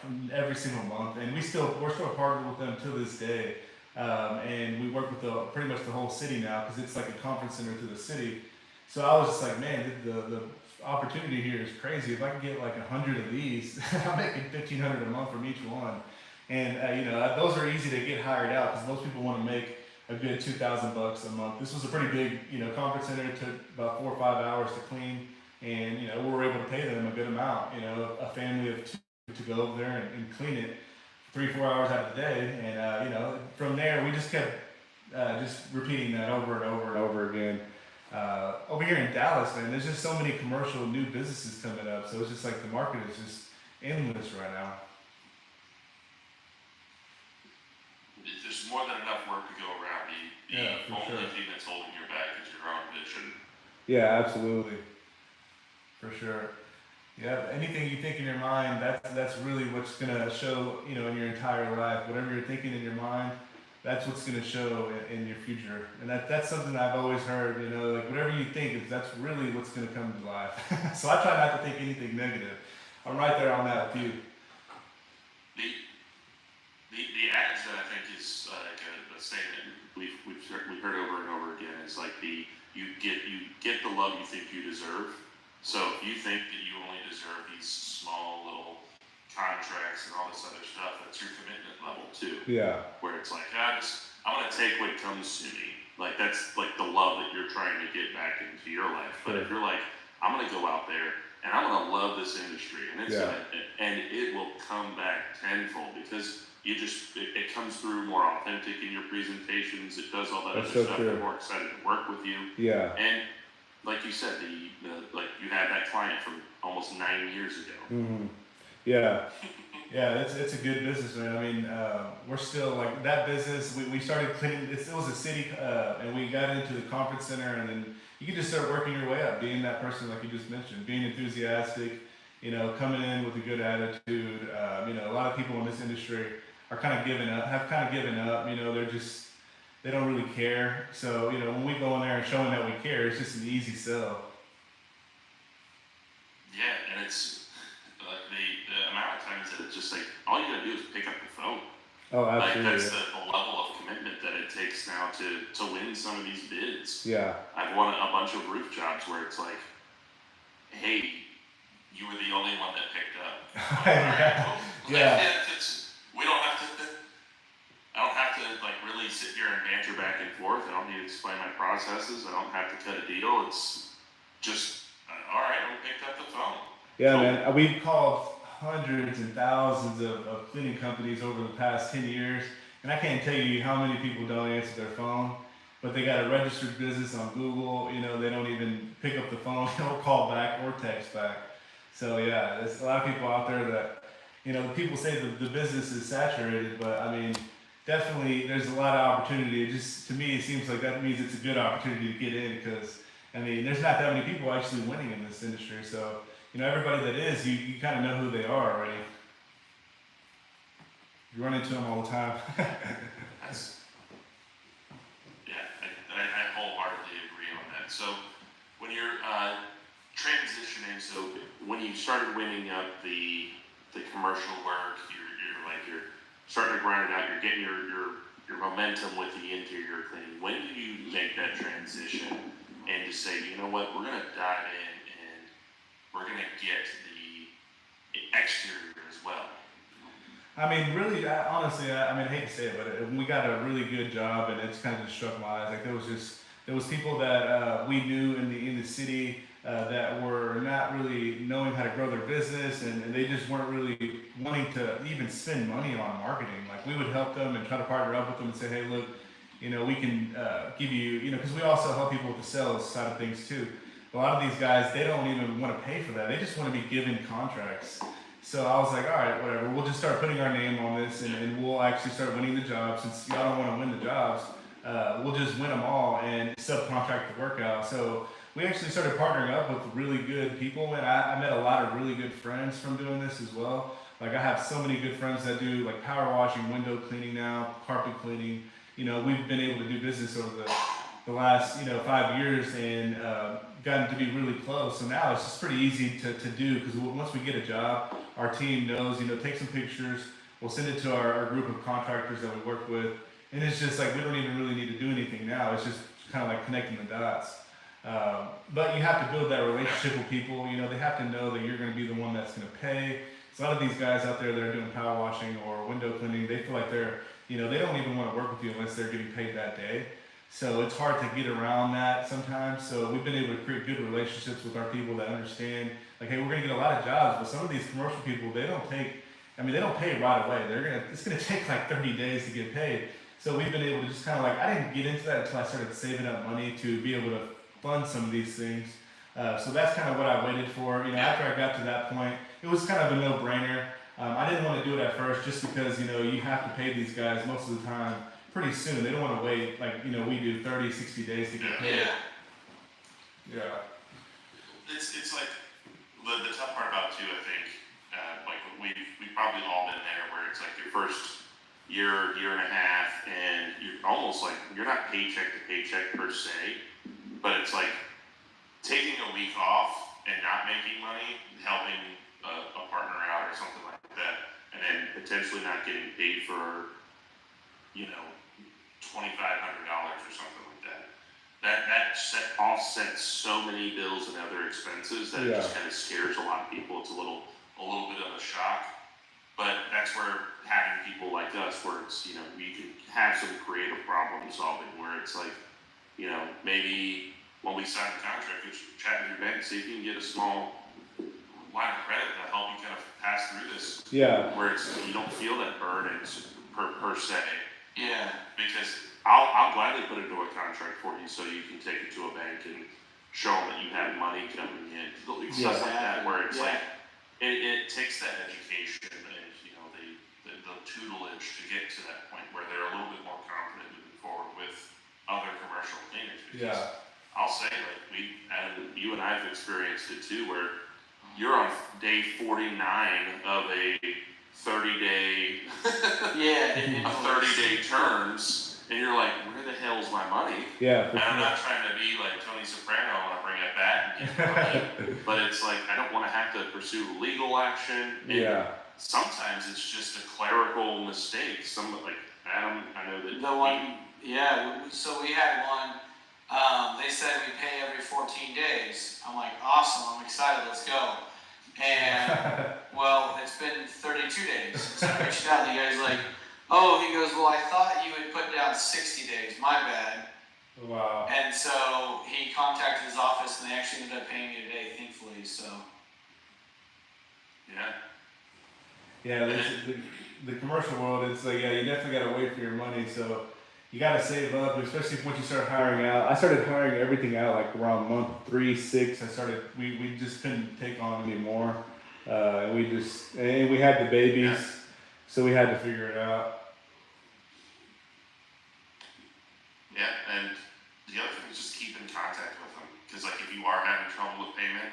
From every single month, and we're still partnered with them to this day, and we work with pretty much the whole city now because it's like a conference center to the city. So I was just like, man, the opportunity here is crazy. If I can get like 100 of these, I'm making $1,500 a month from each one, and those are easy to get hired out because most people want to make a good $2,000 a month. This was a pretty big conference center. It took about 4 or 5 hours to clean, and we were able to pay them a good amount. A family of 2 to go over there and clean it 3-4 hours out of the day, and from there we just kept just repeating that over and over and over again. Over here in Dallas, man, there's just so many commercial new businesses coming up, so it's just like the market is just endless right now. There's more than enough work to go around. The only thing that's holding you back is your own vision. Yeah, absolutely, for sure. Yeah, anything you think in your mind, that's really what's gonna show, in your entire life. Whatever you're thinking in your mind, that's what's gonna show in your future. And that's something I've always heard, like whatever you think, that's really what's gonna come to life. So I try not to think anything negative. I'm right there on that with you. The adage that I think is like a statement we've heard over and over again is like you get the love you think you deserve. So if you think that you only deserve these small little contracts and all this other stuff, that's your commitment level too. Yeah. Where it's like, I'm gonna take what comes to me. Like that's like the love that you're trying to get back into your life. But if you're like, I'm gonna go out there and I'm gonna love this industry, and and it will come back tenfold because it comes through more authentic in your presentations. It does all that other stuff. They're more excited to work with you. Yeah. And like you said, like you had that client from almost 9 years ago. Mm-hmm. Yeah. Yeah, it's a good business, man. I mean, we're still like that business. We started cleaning. It was a city, and we got into the conference center, and then you can just start working your way up, being that person like you just mentioned, being enthusiastic, coming in with a good attitude. A lot of people in this industry are kind of given up, have kind of given up. They don't really care. So when we go in there and showing that we care, it's just an easy sell. Yeah, and it's the amount of times that it's just like all you gotta do is pick up the phone. Oh, absolutely. Like that's the level of commitment that it takes now to win some of these bids. Yeah. I've won a bunch of roof jobs where it's like, hey, you were the only one that picked up. Yeah. We don't have to. I don't have to like really sit here and banter back and forth. I don't need to explain my processes. I don't have to cut a deal. It's just all right. I picked up the phone. Yeah, man. We've called hundreds and thousands of cleaning companies over the past 10 years, and I can't tell you how many people don't answer their phone, but they got a registered business on Google. They don't even pick up the phone or call back or text back. So yeah, there's a lot of people out there that, people say the business is saturated, but I mean, definitely there's a lot of opportunity. It just, to me, it seems like that means it's a good opportunity to get in because, I mean, there's not that many people actually winning in this industry. So, everybody that is, you kind of know who they are already. You run into them all the time. I wholeheartedly agree on that. So when you're transitioning, so when you started winning up the commercial work, you're starting to grind it out, you're getting your momentum with the interior cleaning. When do you make that transition and to say, you know what, we're gonna dive in and we're gonna get the exterior as well? I mean, really, honestly, I hate to say it, but we got a really good job, and it's kind of just struck my eyes. Like there was people that we knew in the city that were not really knowing how to grow their business, and they just weren't really wanting to even spend money on marketing. Like we would help them and try to partner up with them and say, hey, look, we can give you, because we also help people with the sales side of things too. A lot of these guys, they don't even want to pay for that. They just want to be given contracts. So I was like, all right, whatever. We'll just start putting our name on this, and we'll actually start winning the jobs. Since y'all don't want to win the jobs, we'll just win them all and subcontract the work out. So we actually started partnering up with really good people, and I met a lot of really good friends from doing this as well. Like I have so many good friends that do like power washing, window cleaning now, carpet cleaning. We've been able to do business over the last 5 years and gotten to be really close. So now it's just pretty easy to do because once we get a job, our team knows, take some pictures, we'll send it to our group of contractors that we work with, and it's just like we don't even really need to do anything now. It's just kind of like connecting the dots. But you have to build that relationship with people. They have to know that you're going to be the one that's going to pay. So a lot of these guys out there that are doing power washing or window cleaning, they feel like they're, they don't even want to work with you unless they're getting paid that day. So it's hard to get around that sometimes. So we've been able to create good relationships with our people that understand, like, hey, we're going to get a lot of jobs, but some of these commercial people, they don't pay right away. It's going to take like 30 days to get paid. So we've been able to just kind of like, I didn't get into that until I started saving up money to be able to fund some of these things. So that's kind of what I waited for. After I got to that point, it was kind of a no-brainer. I didn't want to do it at first just because, you have to pay these guys most of the time pretty soon. They don't want to wait like, we do 30, 60 days to get paid. Yeah. It's like the tough part about it too, I think, like we've probably all been there where it's like your first year and a half and you're almost like, you're not paycheck to paycheck per se, but it's like taking a week off and not making money, helping a partner out or something like that, and then potentially not getting paid for, $2,500 or something like that. That offsets so many bills and other expenses that it Yeah. just kind of scares a lot of people. It's a little bit of a shock. But that's where having people like us, where it's, you can have some creative problem solving, where it's like, maybe when we sign the contract, you should chat with your bank, see if you can get a small line of credit to help you kind of pass through this, Yeah. where you don't feel that burden per se. Yeah. Because I'll gladly put it into a contract for you, so you can take it to a bank and show them that you have money coming in, stuff like that, where it's like it takes that education and the tutelage to get to that point where they're a little bit more confident moving forward with other commercial cleaners. Because Yeah. I'll say, like, you and I have experienced it too, where you're on day 49 of a 30-day Yeah. 30-day terms, and you're like, where the hell's my money? Yeah. For And I'm sure. not trying to be like Tony Soprano, I want to bring it back and get money, but it's like, I don't want to have to pursue legal action. And Yeah. sometimes it's just a clerical mistake. Like Adam, I know that The one, so we had one, they said we pay every 14 days. I'm like, awesome, I'm excited, let's go. And, well, it's been 32 days. So I reached out, and the guy's like, he goes, well, I thought you had put down 60 days, my bad. Wow. And so he contacted his office, and they actually ended up paying me today, thankfully, so. yeah. Yeah, the commercial world, it's like, you definitely got to wait for your money. So you got to save up, especially once you start hiring out. I started hiring everything out like around month 3, 6. We just couldn't take on anymore. And we had the babies, so we had to figure it out. Yeah, and the other thing is just keep in contact with them. Because, like, if you are having trouble with payment,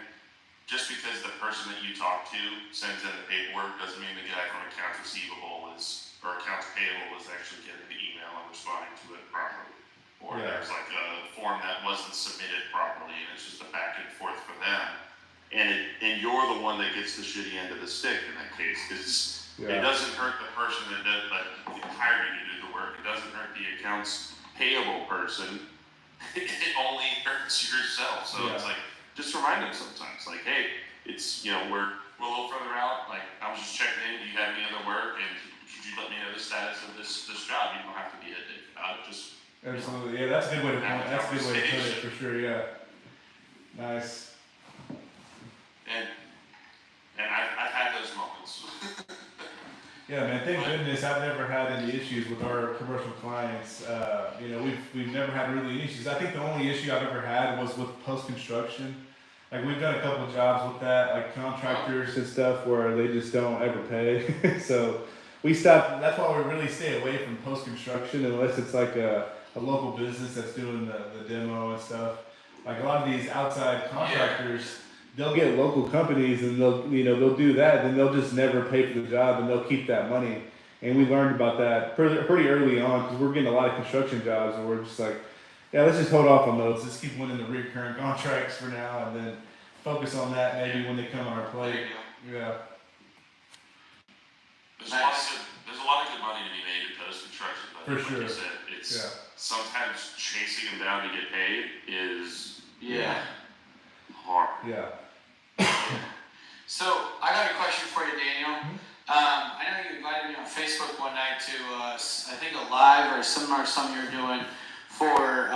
just because the person that you talk to sends in the paperwork doesn't mean the guy from accounts receivable or accounts payable is actually getting the email and responding to it properly. Or there's like a form that wasn't submitted properly and it's just a back and forth for them. And you're the one that gets the shitty end of the stick in that case, because it doesn't hurt the person that hired you to do the work. It doesn't hurt the accounts payable person. It only hurts yourself. So it's like, just remind them sometimes, like, hey, it's, we're a little further out. Like, I was just checking in. Do you have any other work? And could you let me know the status of this job? You don't have to be a dick about it. Just Absolutely. Yeah, that's a good way to put it. That's a good way to put it for sure. Yeah. Nice. And I've had those moments. Yeah, man. Thank goodness I've never had any issues with our commercial clients. We've never had really any issues. I think the only issue I've ever had was with post construction. Like, we've done a couple of jobs with that, like contractors and stuff, where they just don't ever pay. So we stopped. That's why we really stay away from post construction unless it's like a local business that's doing the demo and stuff. Like, a lot of these outside contractors, they'll get local companies and they'll do that, then they'll just never pay for the job and they'll keep that money. And we learned about that pretty early on, because we're getting a lot of construction jobs and we're just like, let's just hold off on those. Let's keep winning the recurring contracts for now and then focus on that maybe when they come on our plate. Yeah. There's a lot of good money to be made in post construction, but For like sure. you said, it's sometimes chasing them down to get paid is hard. Yeah. So I got a question for you, Daniel. I know you invited me on Facebook one night to, I think a live or a seminar, something you're doing for,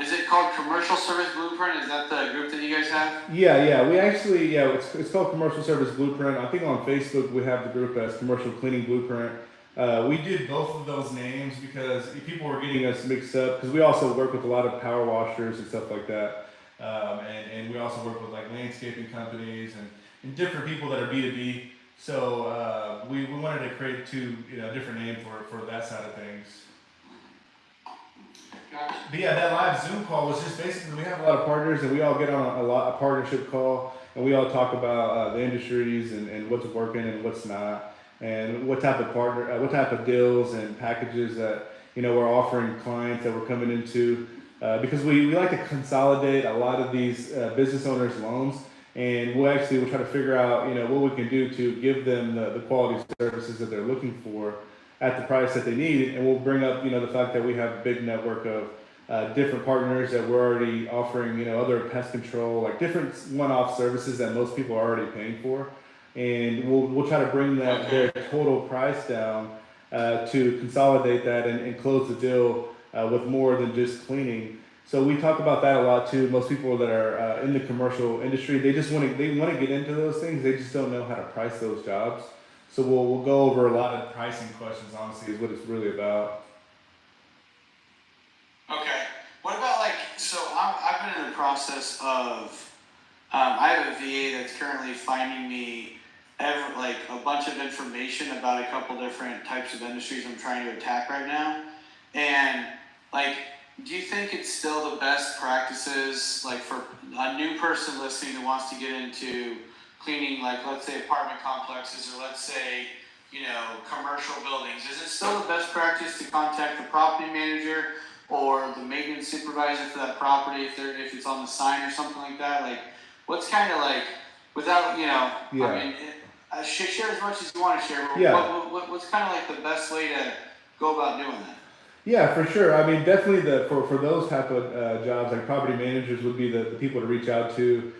is it called Commercial Service Blueprint? Is that the group that you guys have? Yeah. We actually, it's called Commercial Service Blueprint. I think on Facebook we have the group as Commercial Cleaning Blueprint. We did both of those names because people were getting us mixed up, because we also work with a lot of power washers and stuff like that. And we also work with like landscaping companies and different people that are B2B. So we wanted to create two different names for that side of things. But yeah, that live Zoom call was just basically, we have a lot of partners and we all get on a partnership call and we all talk about the industries and what's working and what's not, and what type of deals and packages that we're offering clients that we're coming into, because we like to consolidate a lot of these business owners' loans, and we'll try to figure out what we can do to give them the quality services that they're looking for at the price that they need. And we'll bring up the fact that we have a big network of different partners that we're already offering, other pest control, like different one-off services that most people are already paying for, and we'll try to bring their total price down to consolidate that and close the deal with more than just cleaning. So we talk about that a lot too. Most people that are in the commercial industry, they want to get into those things. They just don't know how to price those jobs. So we'll go over a lot of pricing questions. Honestly, is what it's really about. Okay. What about I've been in the process of I have a VA that's currently finding me a bunch of information about a couple different types of industries I'm trying to attack right now, and do you think it's still the best practices for a new person listening who wants to get into cleaning, let's say apartment complexes or let's say commercial buildings? Is it still the best practice to contact the property manager or the maintenance supervisor for that property if it's on the sign or something like that? What's kind of without I mean, share as much as you want to share. But what's kind of the best way to go about doing that? Yeah, for sure. I mean, definitely for those type of jobs, like property managers would be the people to reach out to.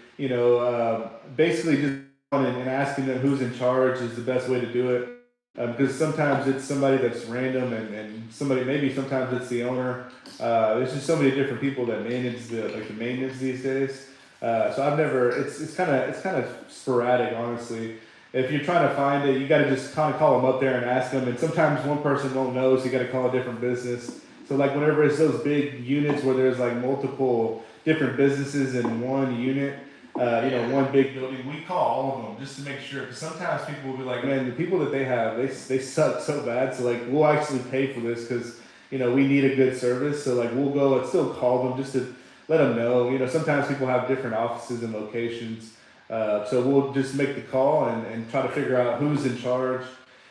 Basically just and asking them who's in charge is the best way to do it. Because sometimes it's somebody that's random and sometimes it's the owner. There's just so many different people that manage the maintenance these days. So I've never. It's kind of sporadic, honestly. If you're trying to find it, you got to just kind of call them up there and ask them. And sometimes one person won't know, so you got to call a different business. So whenever it's those big units where there's multiple different businesses in one unit, one big building, we call all of them just to make sure. Because sometimes people will be like, man, the people that they have, they suck so bad. So we'll actually pay for this because we need a good service. So we'll go and still call them just to let them know. Sometimes people have different offices and locations. So we'll just make the call and try to figure out who's in charge.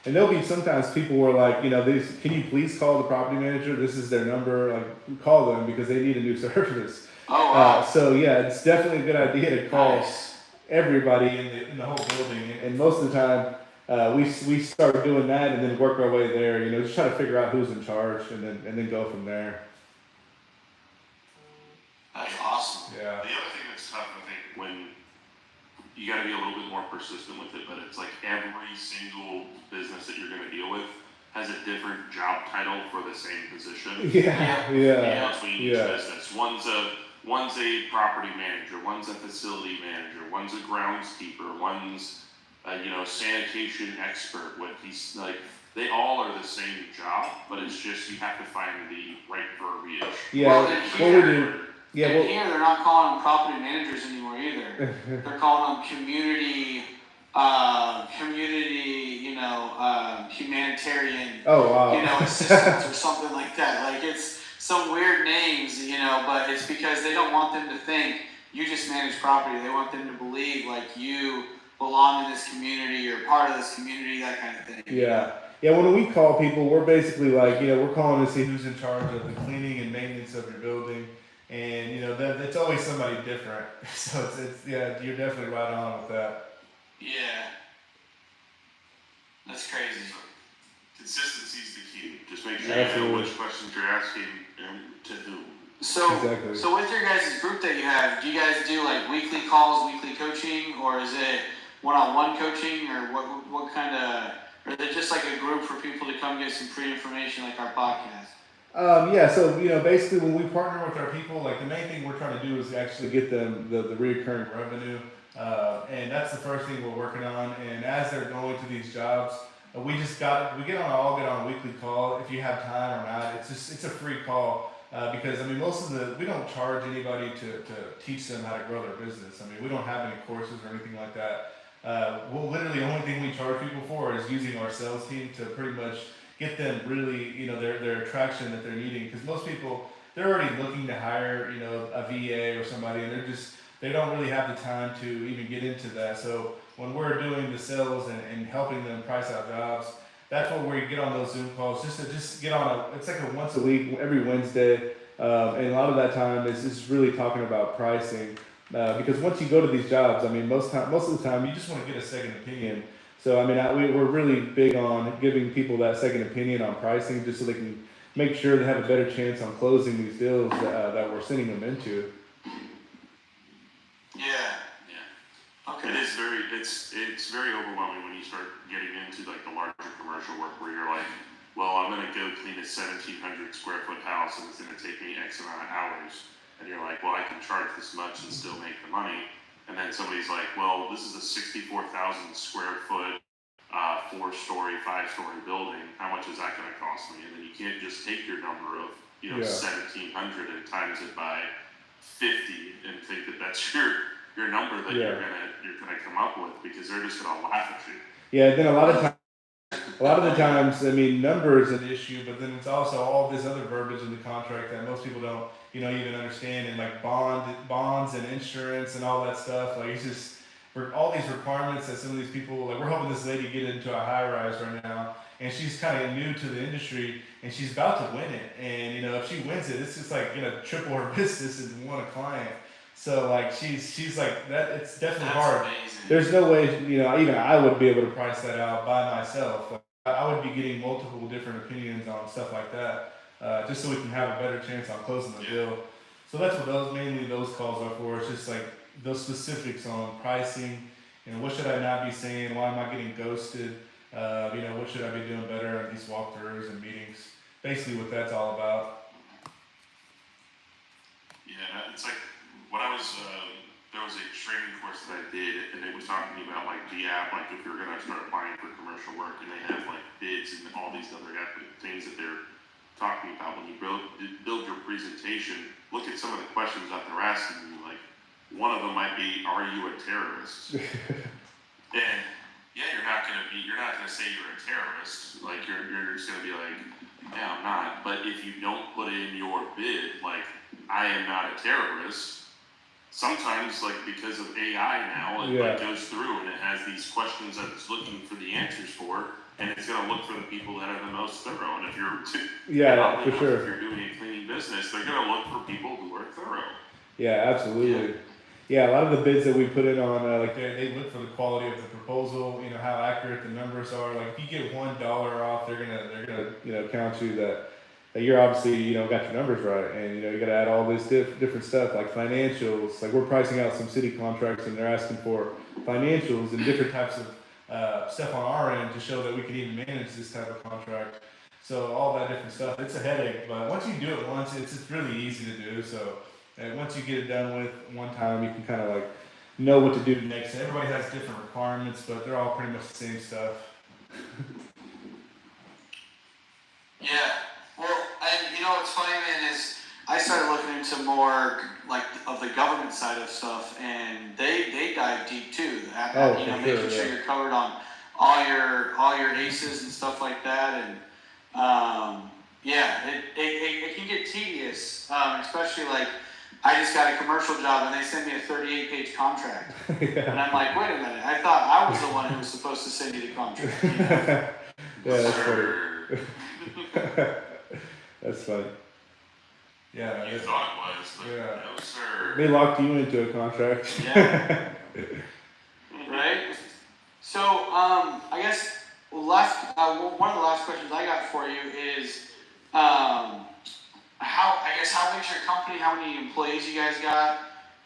And there'll be sometimes people who are can you please call the property manager? This is their number. Call them because they need a new service. Oh, wow. So yeah, it's definitely a good idea to call Nice. everybody in the whole building. And most of the time, we start doing that and then work our way there. Just try to figure out who's in charge and then go from there. That's awesome. Yeah. The other thing that's tough, I think, when you got to be a little bit more persistent with it, but it's every single business that you're going to deal with has a different job title for the same position. Yeah. Between each business, one's a property manager, one's a facility manager, one's a groundskeeper, one's a sanitation expert. They all are the same job, but it's just you have to find the right verbiage. Yeah. What we do. Yeah, and here they're not calling them property managers anymore either. They're calling them community, humanitarian, oh wow, assistants or something like that. It's some weird names, but it's because they don't want them to think you just manage property. They want them to believe you belong in this community or part of this community, that kind of thing. Yeah. Yeah, when we call people, we're basically we're calling to see who's in charge of the cleaning and maintenance of your building. And it's always somebody different, so it's you're definitely right on with that. Yeah, that's crazy. Consistency is the key. Just make sure you know which questions you're asking and to who. So, exactly. So with your guys' group that you have, do you guys do weekly calls, weekly coaching, or is it one-on-one coaching, or what kind of? Or is it just a group for people to come get some free information like our podcast? So basically when we partner with our people, the main thing we're trying to do is actually get them the recurring revenue, and that's the first thing we're working on. And as they're going to these jobs, we get on a weekly call if you have time or not. It's a free call because we don't charge anybody to teach them how to grow their business. We don't have any courses or anything like that. The only thing we charge people for is using our sales team to pretty much get them really, their attraction that they're needing. Because most people, they're already looking to hire, a VA or somebody, and they don't really have the time to even get into that. So when we're doing the sales and helping them price out jobs, that's when we get on those Zoom calls just get on it's a once a week, every Wednesday. And a lot of that time is just really talking about pricing. Because once you go to these jobs, most of the time you just want to get a second opinion. So we're really big on giving people that second opinion on pricing, just so they can make sure they have a better chance on closing these deals that we're sending them into. Yeah. Yeah. Okay. It is it's very overwhelming when you start getting into like the larger commercial work where you're like, well, I'm gonna go clean a 1,700 square foot house and it's gonna take me X amount of hours, and you're like, well, I can charge this much and still make the money, and then somebody's like, well, this is a 64,000 square foot, 4-story, 5-story building. How much is that gonna cost me? And then you can't just take your number of 1,700 and times it by 50 and think that that's your number that you're gonna come up with, because they're just gonna laugh at you. Yeah, then a lot of the times, I mean, number is an issue, but then it's also all this other verbiage in the contract that most people don't, even understand, and like bonds and insurance and all that stuff. Like it's just for all these requirements that some of these people, like we're helping this lady get into a high rise right now, and she's kind of new to the industry, and she's about to win it. And if she wins it, it's just like triple her business and won a client. So like she's like that. It's definitely hard. Amazing. There's no way, even I would be able to price that out by myself. Like, I would be getting multiple different opinions on stuff like that, just so we can have a better chance on closing the deal. So that's what mainly those calls are for. It's just like those specifics on pricing. What should I not be saying? Why am I getting ghosted? What should I be doing better at these walkthroughs and meetings? Basically, what that's all about. Yeah, it's like when I was there was a training course that I did, and it was talking about like the app, like if you're gonna start applying for commercial work, and they have like bids and all these other things that they're talking about. When you build your presentation, look at some of the questions that they're asking you. Like one of them might be, "Are you a terrorist?" And yeah, you're not gonna say you're a terrorist. Like you're just gonna be like, "Yeah, I'm not." But if you don't put in your bid, like, "I am not a terrorist," sometimes, like, because of AI now, it like goes through and it has these questions that it's looking for the answers for, and it's going to look for the people that are the most thorough. And if you're for sure. If you're doing a cleaning business, they're going to look for people who are thorough. Yeah, absolutely. Yeah, a lot of the bids that we put in on, like they look for the quality of the proposal, how accurate the numbers are. Like if you get $1 off, they're gonna count you that you're obviously got your numbers right, and you got to add all this different stuff like financials. Like we're pricing out some city contracts, and they're asking for financials and different types of stuff on our end to show that we can even manage this type of contract. So all that different stuff, it's a headache, but once you do it once, it's really easy to do. So once you get it done with one time, you can kind of like know what to do next. Everybody has different requirements, but they're all pretty much the same stuff. Yeah. Well, and what's funny, man, is I started looking into more like of the government side of stuff, and they dive deep too. Making sure you're covered on all your ACEs and stuff like that, and it can get tedious, especially like I just got a commercial job and they sent me a 38-page contract, and I'm like, wait a minute, I thought I was the one who was supposed to send you the contract. Yeah, that's funny. That's funny. Yeah. You thought it was, but no, sir. They locked you into a contract. Yeah. Right? So, I guess one of the last questions I got for you is, how big's your company? How many employees you guys got?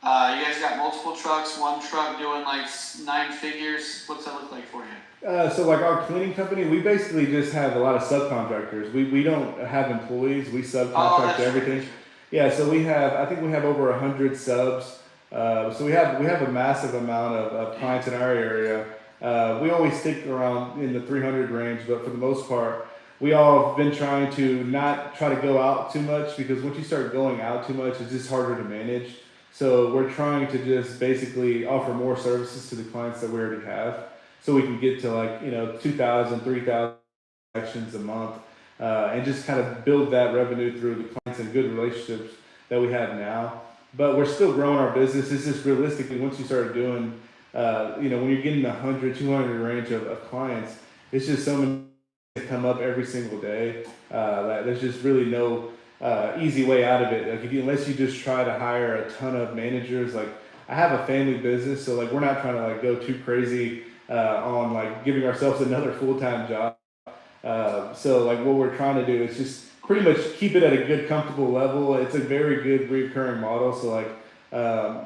You guys got multiple trucks, one truck doing like 9 figures. What's that look like for you? So like our cleaning company, we basically just have a lot of subcontractors. We don't have employees. We subcontract everything. Right. Yeah, so I think we have over 100 subs. So we have a massive amount of clients in our area. We always stick around in the 300 range, but for the most part, we all have been trying to not try to go out too much, because once you start going out too much, it's just harder to manage. So we're trying to just basically offer more services to the clients that we already have, so we can get to like 2,000, 3,000 actions a month, and just kind of build that revenue through the clients and good relationships that we have now. But we're still growing our business. It's just realistically, once you start doing, when you're getting 100, 200 range of clients, it's just so many that come up every single day. There's just really no easy way out of it. Like unless you just try to hire a ton of managers. Like I have a family business, so like we're not trying to like go too crazy on like giving ourselves another full-time job. So like what we're trying to do is just pretty much keep it at a good, comfortable level. It's a very good recurring model. So like,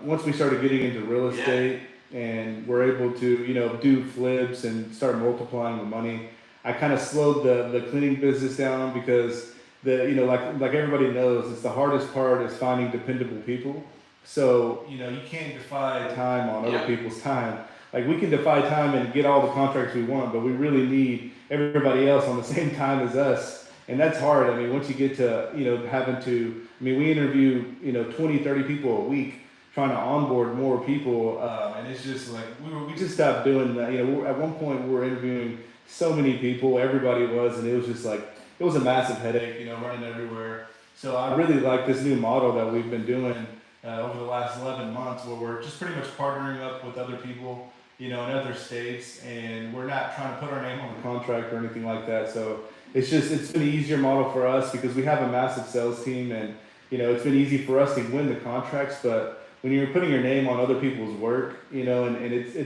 once we started getting into real estate and we're able to, do flips and start multiplying the money, I kind of slowed the cleaning business down because like everybody knows, it's the hardest part is finding dependable people. So, you can't defy time on other people's time. Like we can defy time and get all the contracts we want, but we really need everybody else on the same time as us. And that's hard. I mean, once you get to, having to, we interview, 20, 30 people a week trying to onboard more people. And it's just like, we just stopped doing that. At one point we were interviewing so many people, everybody was, and it was just like, it was a massive headache, running everywhere. So I really like this new model that we've been doing over the last 11 months where we're just pretty much partnering up with other people, in other states, and we're not trying to put our name on the contract or anything like that. So it's been an easier model for us because we have a massive sales team, and, it's been easy for us to win the contracts, but when you're putting your name on other people's work, and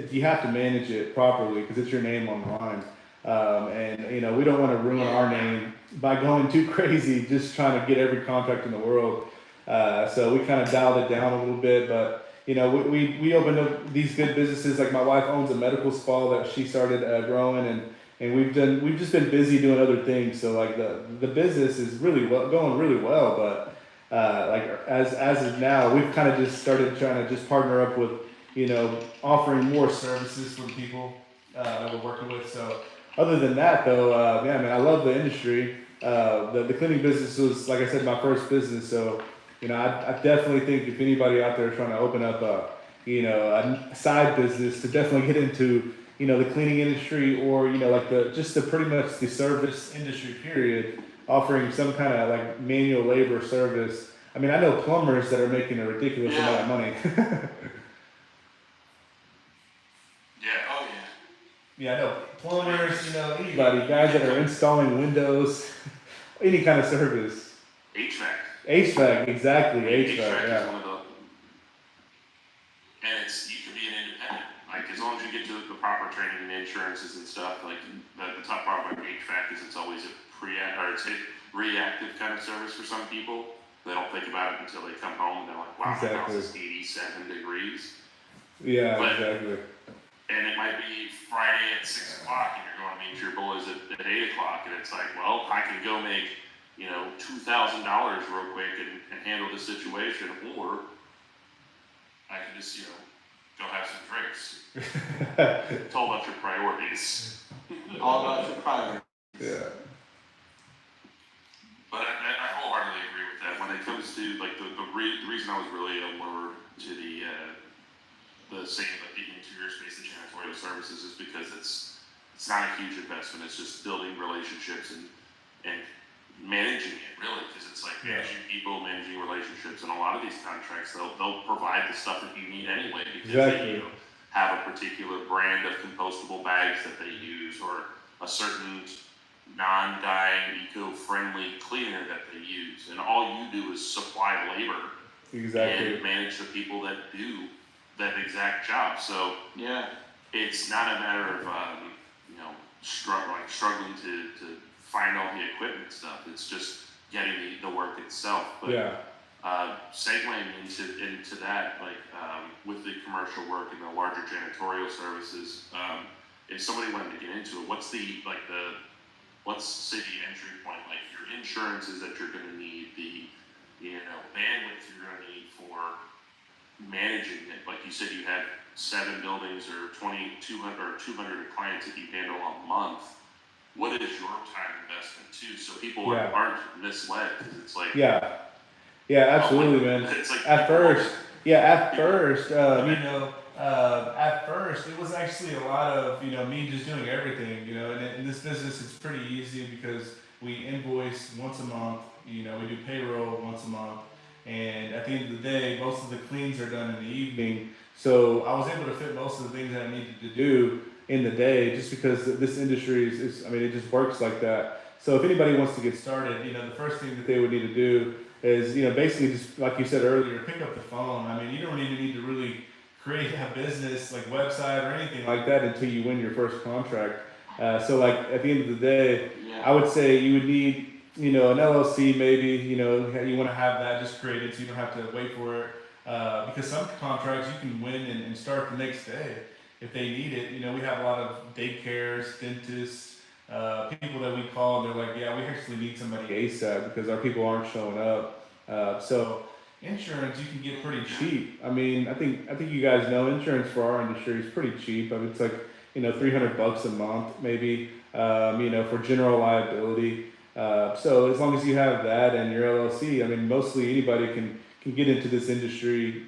you have to manage it properly because it's your name on the line. And we don't want to ruin our name by going too crazy, just trying to get every contract in the world. So we kind of dialed it down a little bit, but we opened up these good businesses. Like my wife owns a medical spa that she started growing, and we've just been busy doing other things. So like the business is going really well, but like as of now, we've kind of just started trying to just partner up with offering more services for the people that we're working with. So other than that, though, man, I love the industry. The cleaning business was, like I said, my first business. So, I definitely think if anybody out there is trying to open up a side business to definitely get into, the cleaning industry or, like pretty much the service industry period, offering some kind of like manual labor service. I know plumbers that are making a ridiculous amount of money. Yeah, I know plumbers, anybody, guys that are installing windows, any kind of service. HVAC, exactly, HVAC, yeah. Is one of the, and you can be an independent, like as long as you get to the proper training and insurances and stuff, like the tough part about HVAC is it's always it's a reactive kind of service for some people. They don't think about it until they come home and they're like, wow, my house is 87 degrees. Yeah, exactly. And it might be Friday at 6 o'clock, and you're going to meet your boys at 8 o'clock, and it's like, well, I can go make, $2,000 real quick and handle the situation, or I can just, go have some drinks. It's all about your priorities. All about your priorities. Yeah. But I wholeheartedly agree with that. When it comes to like the reason I was really more to the saying that the interior space and janitorial services is because it's not a huge investment. It's just building relationships and managing it really, because it's like managing people, managing relationships, and a lot of these contracts they'll provide the stuff that you need anyway because they have a particular brand of compostable bags that they use or a certain non-dying, eco-friendly cleaner that they use, and all you do is supply labor and manage the people that do that exact job. So it's not a matter of struggling to find all the equipment stuff. It's just getting the work itself. But segueing into that, like with the commercial work and the larger janitorial services, if somebody wanted to get into it, what's let's say the entry point, like your insurances that you're going to need, the bandwidth you're going to need for managing it. Like you said, you had 7 buildings or 200 clients that you handle a month. What is your time investment too? So people aren't misled, because it's like absolutely, man. It's like at first, at first it was actually a lot of me just doing everything. And in this business it's pretty easy because we invoice once a month. We do payroll once a month, and at the end of the day, most of the cleans are done in the evening. So I was able to fit most of the things that I needed to do in the day, just because this industry is it just works like that. So if anybody wants to get started, the first thing that they would need to do is, basically just like you said earlier, pick up the phone. You don't even need to really create a business like website or anything like that until you win your first contract. So like at the end of the day, I would say you would need an LLC maybe, you want to have that just created so you don't have to wait for it. Because some contracts you can win and start the next day if they need it. We have a lot of daycares, dentists, people that we call and they're like, yeah, we actually need somebody ASAP because our people aren't showing up. So insurance you can get pretty cheap. I mean, I think you guys know insurance for our industry is pretty cheap. I mean, it's like $300 a month maybe. For general liability. So as long as you have that and your LLC, I mean, mostly anybody can get into this industry.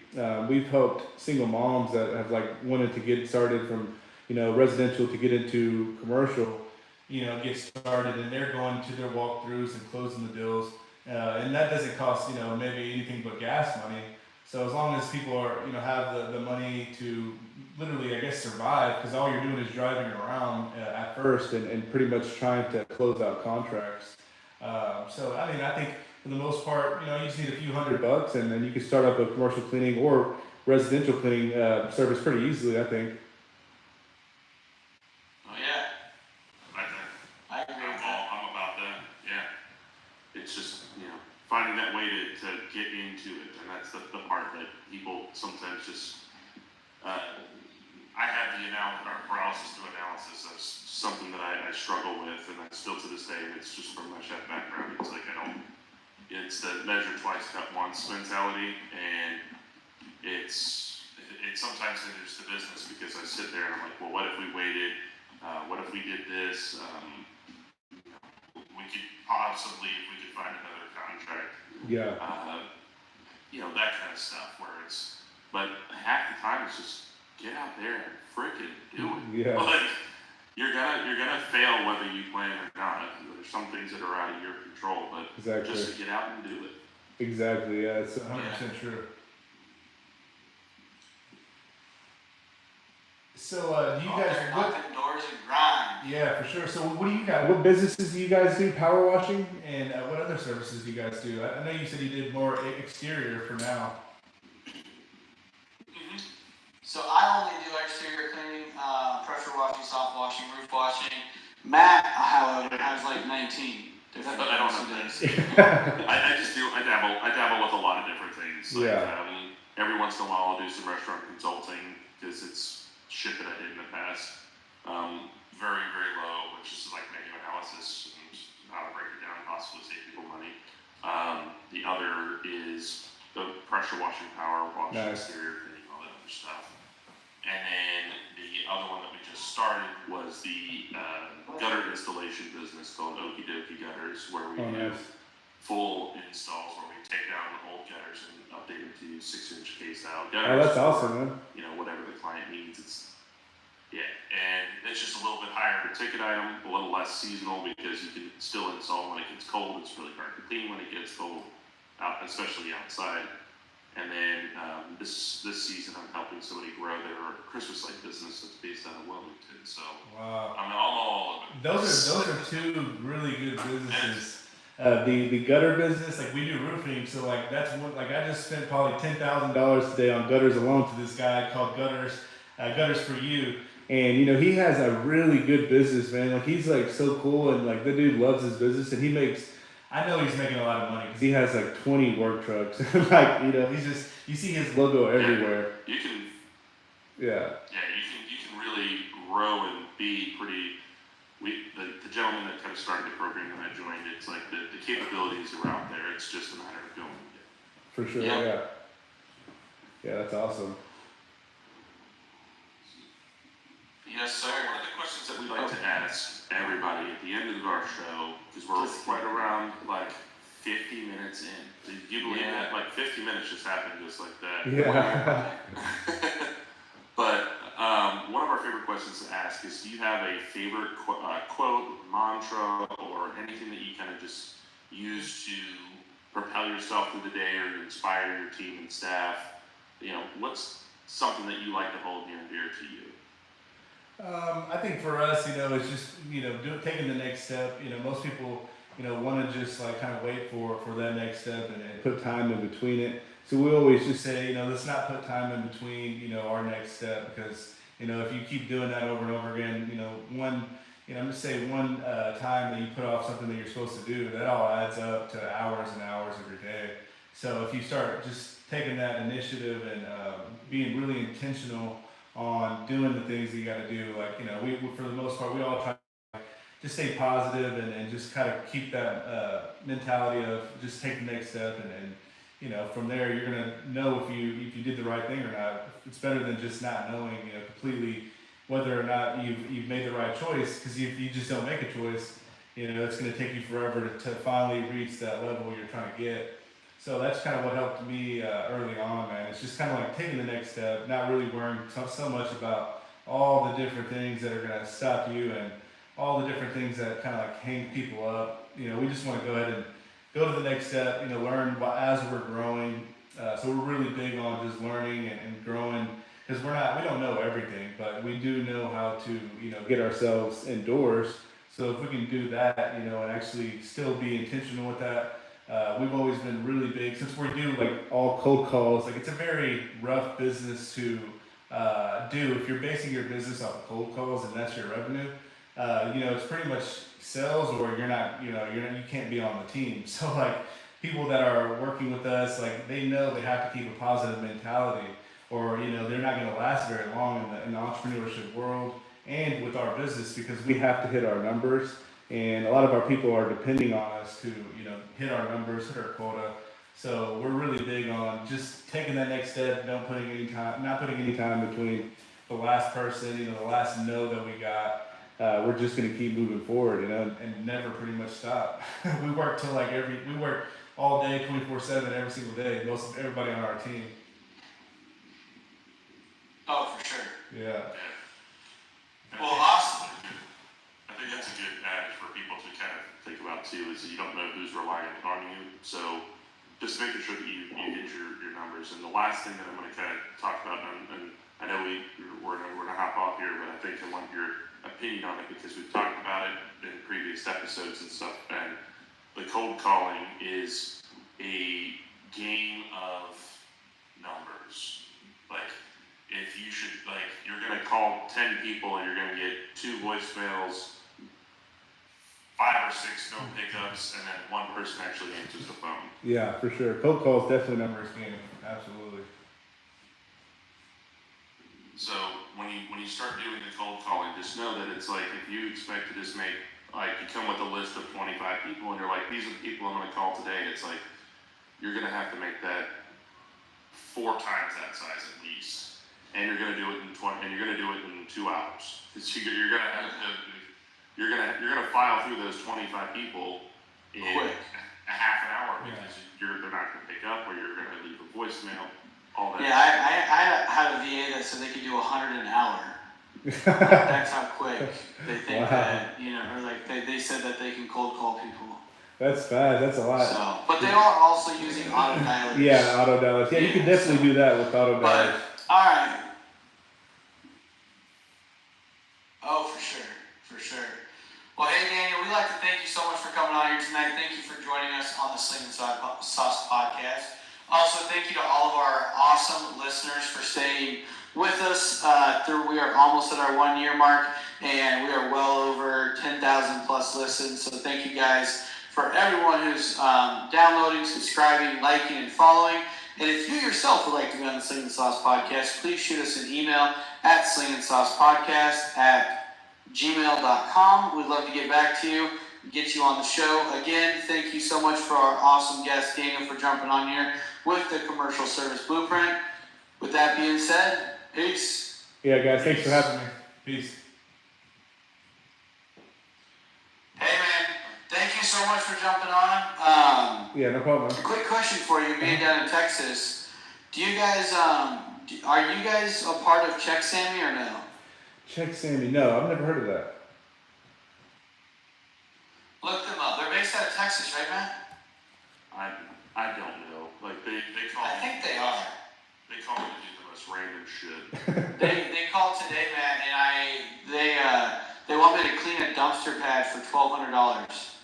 We've helped single moms that have like wanted to get started from residential to get into commercial, get started, and they're going to their walkthroughs and closing the deals, and that doesn't cost maybe anything but gas money. So as long as people are have the money to literally I guess survive, because all you're doing is driving around at first and pretty much trying to close out contracts. So I mean I think for the most part you just need a few $100 and then you can start up a commercial cleaning or residential cleaning service pretty easily I think. Oh yeah, I think I agree with that. I'm about that. Yeah. It's just, finding that way to get into it. And that's the part that people sometimes just, I have the paralysis to analysis. That's something that I struggle with, and that's still to this day. And it's just from my chef background. It's like it's the measure twice, cut once mentality. And it sometimes hinders the business because I sit there and I'm like, well, what if we waited? What if we did this? We could possibly, if we could find another contract, Yeah. that kind of stuff but half the time it's just get out there and freaking do it. Yeah. Like, you're gonna fail whether you plan or not. There's some things that are out of your control, but Exactly. just to get out and do it. Exactly. Yeah, it's 100% true. So, do you guys knocking doors and grind? Yeah, for sure. So, what do you guys? What businesses do you guys do? Power washing, and what other services do you guys do? I know you said you did more exterior for now. So I only do exterior cleaning, pressure washing, soft washing, roof washing. Matt, however, has like 19 different But I don't things know he does. this. I dabble with a lot of different things. Like, Yeah. Every once in a while I'll do some restaurant consulting because it's shit that I did in the past. Very, very low, which is like menu analysis and how to break it down, possibly save people money. The other is the pressure washing, power washing, Nice. exterior cleaning, all that other stuff. And then the other one that we just started was the gutter installation business called Okie Dokie Gutters, where we do Nice. full installs where we take down the old gutters and update them to 6-inch K-style Oh, gutters. that's awesome, man. Whatever the client needs. And it's just a little bit higher of a ticket item, a little less seasonal because you can still install when it gets cold. It's really hard to clean when it gets cold, especially outside. And then this season, I'm helping somebody grow their Christmas light business that's based out of Wilmington. So Wow. I'm all of it. Those are two really good businesses. The gutter business, like we do roofing, so like that's one. Like I just spent probably $10,000 today on gutters alone to this guy called Gutters for You, and he has a really good business, man. Like he's like so cool, and like the dude loves his business, and he makes. I know he's making a lot of money because he has like 20 work trucks. Like he's just you see his logo everywhere. You can. Yeah. Yeah, you can really grow and be pretty. The gentleman that kind of started the program that I joined, it's like the capabilities are out there. It's just a matter of going and getting them. For sure. Yeah. Yeah. Yeah, that's awesome. Yes, sir. One of the questions that we like to ask everybody at the end of our show, because we're right around like 50 minutes in. Do you believe that? Like 50 minutes just happened just like that. Yeah. But one of our favorite questions to ask is, do you have a favorite quote, mantra, or anything that you kind of just use to propel yourself through the day or to inspire your team and staff? What's something that you like to hold near and dear to you? I think for us, it's just taking the next step. Most people want to just like kind of wait for that next step and put time in between it. So we always just say, let's not put time in between our next step, because if you keep doing that over and over again, one, I'm just saying one time that you put off something that you're supposed to do, that all adds up to hours and hours of your day. So if you start just taking that initiative and being really intentional on doing the things that you got to do, like, we for the most part, we all try to just stay positive and just kind of keep that mentality of just take the next step and from there you're gonna know if you did the right thing or not. It's better than just not knowing, completely whether or not you've made the right choice. Because if you just don't make a choice, it's gonna take you forever to finally reach that level you're trying to get. So that's kind of what helped me early on, man. It's just kind of like taking the next step, not really worrying so much about all the different things that are gonna stop you and all the different things that kind of like hang people up. We just want to go ahead and go to the next step, learn as we're growing. So we're really big on just learning and growing, because we don't know everything, but we do know how to, get ourselves indoors. So if we can do that, and actually still be intentional with that, we've always been really big, since we do like all cold calls. Like, it's a very rough business to do if you're basing your business off of cold calls and that's your revenue. It's pretty much sales, or you're not, you can't be on the team. So like people that are working with us, like they know they have to keep a positive mentality, or they're not going to last very long in the entrepreneurship world and with our business, because we have to hit our numbers, and a lot of our people are depending on us to hit our numbers, hit our quota. So we're really big on just taking that next step, not putting any time between the last person, the last no that we got. We're just going to keep moving forward, and never pretty much stop. We work till we work all day, 24/7, every single day. Most of everybody on our team. Oh, for sure. Yeah. Well, awesome. I think that's a good adage for people to kind of think about too, is that you don't know who's relying on you. So just making sure that you hit your numbers. And the last thing that I'm going to kind of talk about, and I know we're going to hop off here, but I think I want your opinion on it, because we've talked about it in previous episodes and stuff. And the cold calling is a game of numbers. Like, if you should, like, you're going to call 10 people and you're going to get 2 voicemails, 5 or 6 no pickups, and then 1 person actually answers the phone. Yeah, for sure. Cold call is definitely numbers game. Absolutely. So when you start doing the cold calling, just know that it's like, if you expect to just make, like, you come with a list of 25 people and you're like, these are the people I'm going to call today. It's like, you're going to have to make that 4 times that size at least. And you're going to do it in 2 hours. You're going to have to, you're going to file through those 25 people in a half an hour, because they're not going to pick up, or you're going to leave a voicemail. All that. Yeah, I had a VA that said they could do 100 an hour. That's how quick they think that, or like they said that they can cold call people. That's fast. That's a lot. So, but they are also using auto dialers. Yeah, auto dialers. Yeah, you can definitely do that with auto dialers. All right. Oh, for sure. Well, hey, Daniel, we'd like to thank you so much for coming on here tonight. Thank you for joining us on the Slinging Sauce podcast. Also, thank you to all of our awesome listeners for staying with us. We are almost at our 1-year mark, and we are well over 10,000 plus listens. So thank you guys for everyone who's downloading, subscribing, liking, and following. And if you yourself would like to be on the Slinging Sauce podcast, please shoot us an email at slingingsaucepodcast@gmail.com. We'd love to get back to you, get you on the show. Again, thank you so much for our awesome guest, Daniel, for jumping on here with the Commercial Service Blueprint. With that being said, peace. Yeah, guys, thanks for having me. Peace. Hey, man, thank you so much for jumping on. Yeah, no problem. Quick question for you, being down in Texas. Do you guys, are you guys a part of Check Sammy or no? Check Sammy. No, I've never heard of that. Look them up. They're based out of Texas, right, Matt? I don't know. Like they call. I think they are. They call me to do the most random shit. They called today, Matt, and they want me to clean a dumpster pad for $1,200.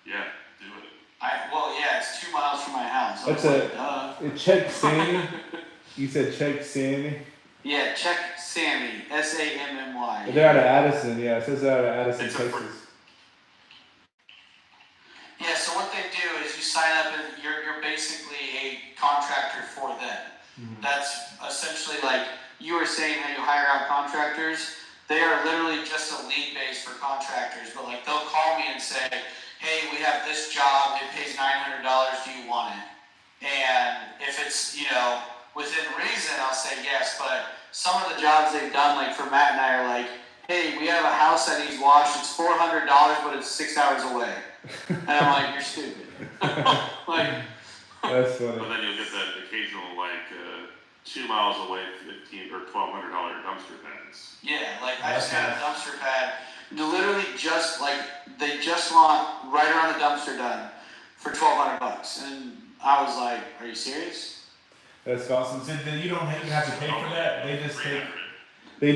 Yeah, do it. It's 2 miles from my house. That's Check Sammy. You said Check Sammy. Yeah, check Sammy, SAMMY. They're out of Addison, yeah. It says they're out of Addison, It's a Texas. Yeah, so what they do is you sign up and you're basically a contractor for them. Mhm. That's essentially like you were saying how you hire out contractors. They are literally just a lead base for contractors, but like they'll call me and say, hey, we have this job, it pays $900, do you want it? And if it's, within reason, I'll say yes, but some of the jobs they've done, like for Matt and I, are like, hey, we have a house that needs washed, it's $400, but it's 6 hours away. And I'm like, you're stupid. Like, That's But funny. then you'll get that occasional 2 miles away, $1,500 or $1,200 dumpster pads. yeah, like I just had a dumpster pad, literally just like they just want right around the dumpster done for $1,200, and I was like, are you serious? That's awesome. So then you don't even have to pay for that. They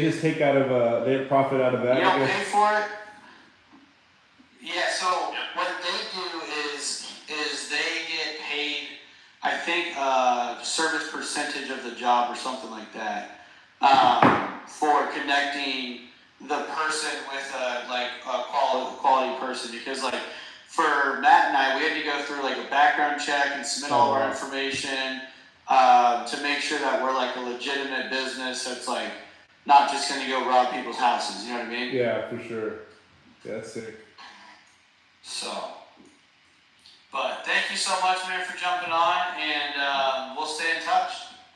just take 300. out of their profit out of that. You I don't guess. pay for it? Yeah, so Yep. what they do is they get paid, I think, service percentage of the job or something like that, for connecting the person with a quality person. Because like for Matt and I, we had to go through like a background check and submit all of our information to make sure that we're like a legitimate business that's like not just going to go rob people's houses. You know what I mean? Yeah, for sure. Yeah, that's sick. So, but thank you so much, man, for jumping on, and we'll stay in touch.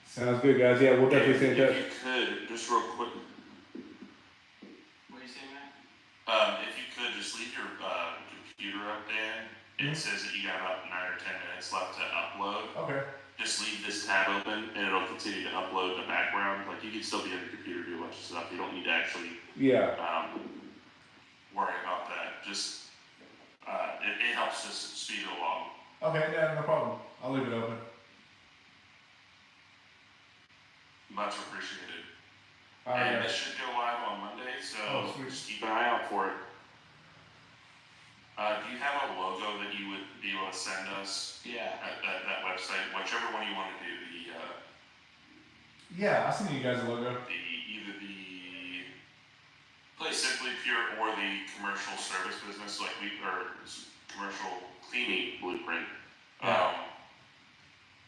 Sounds good, guys. Yeah, we'll definitely stay in touch. If you could, just real quick, What do you say, man? if you could just leave your computer up, Dan. It says that you got about 9 or 10 minutes left to upload. Okay. Just leave this tab open and it'll continue to upload in the background. Like you can still be on your computer, do a bunch of stuff. You don't need to actually Yeah. worry about that. Just it helps us speed it along. Okay. Yeah, no problem. I'll leave it open. Much appreciated. All And right. this should go live on Monday, so Oh, sweet. just keep an eye out for it. Do you have a logo that you would be able to send us Yeah. at that website? Whichever one you want to do, Yeah, I'll send you guys a logo. either the Please. Simply Pure or the commercial service business, commercial cleaning blueprint. Yeah.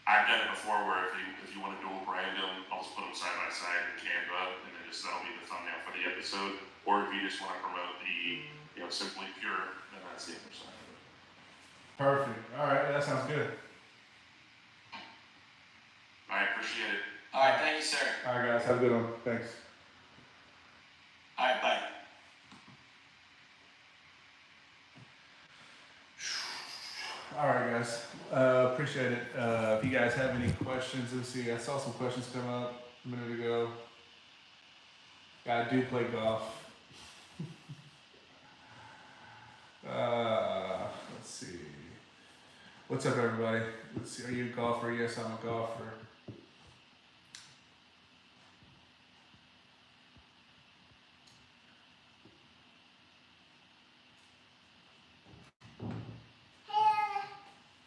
I've done it before where if you want to dual brand them, I'll just put them side by side in Canva, and then that'll be the thumbnail for the episode. Or if you just want to promote the Simply Pure, then that's the other side of it. Perfect. All right. That sounds good. I appreciate it. All right, thank you, sir. All right, guys. Have a good one. Thanks. All right, bye. All right, guys. Appreciate it. If you guys have any questions, let's see. I saw some questions come up a minute ago. I do play golf. Let's see. What's up, everybody? Let's see. Are you a golfer? Yes, I'm a golfer.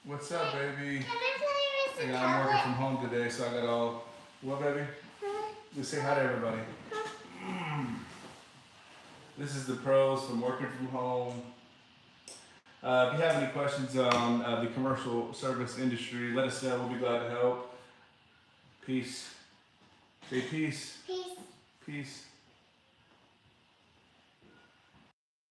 What's up, baby? Yeah, I'm working from home today, so I got all. What, baby? Just say hi to everybody. This is the pros from working from home. If you have any questions on the commercial service industry, let us know. We'll be glad to help. Peace. Say peace. Peace. Peace.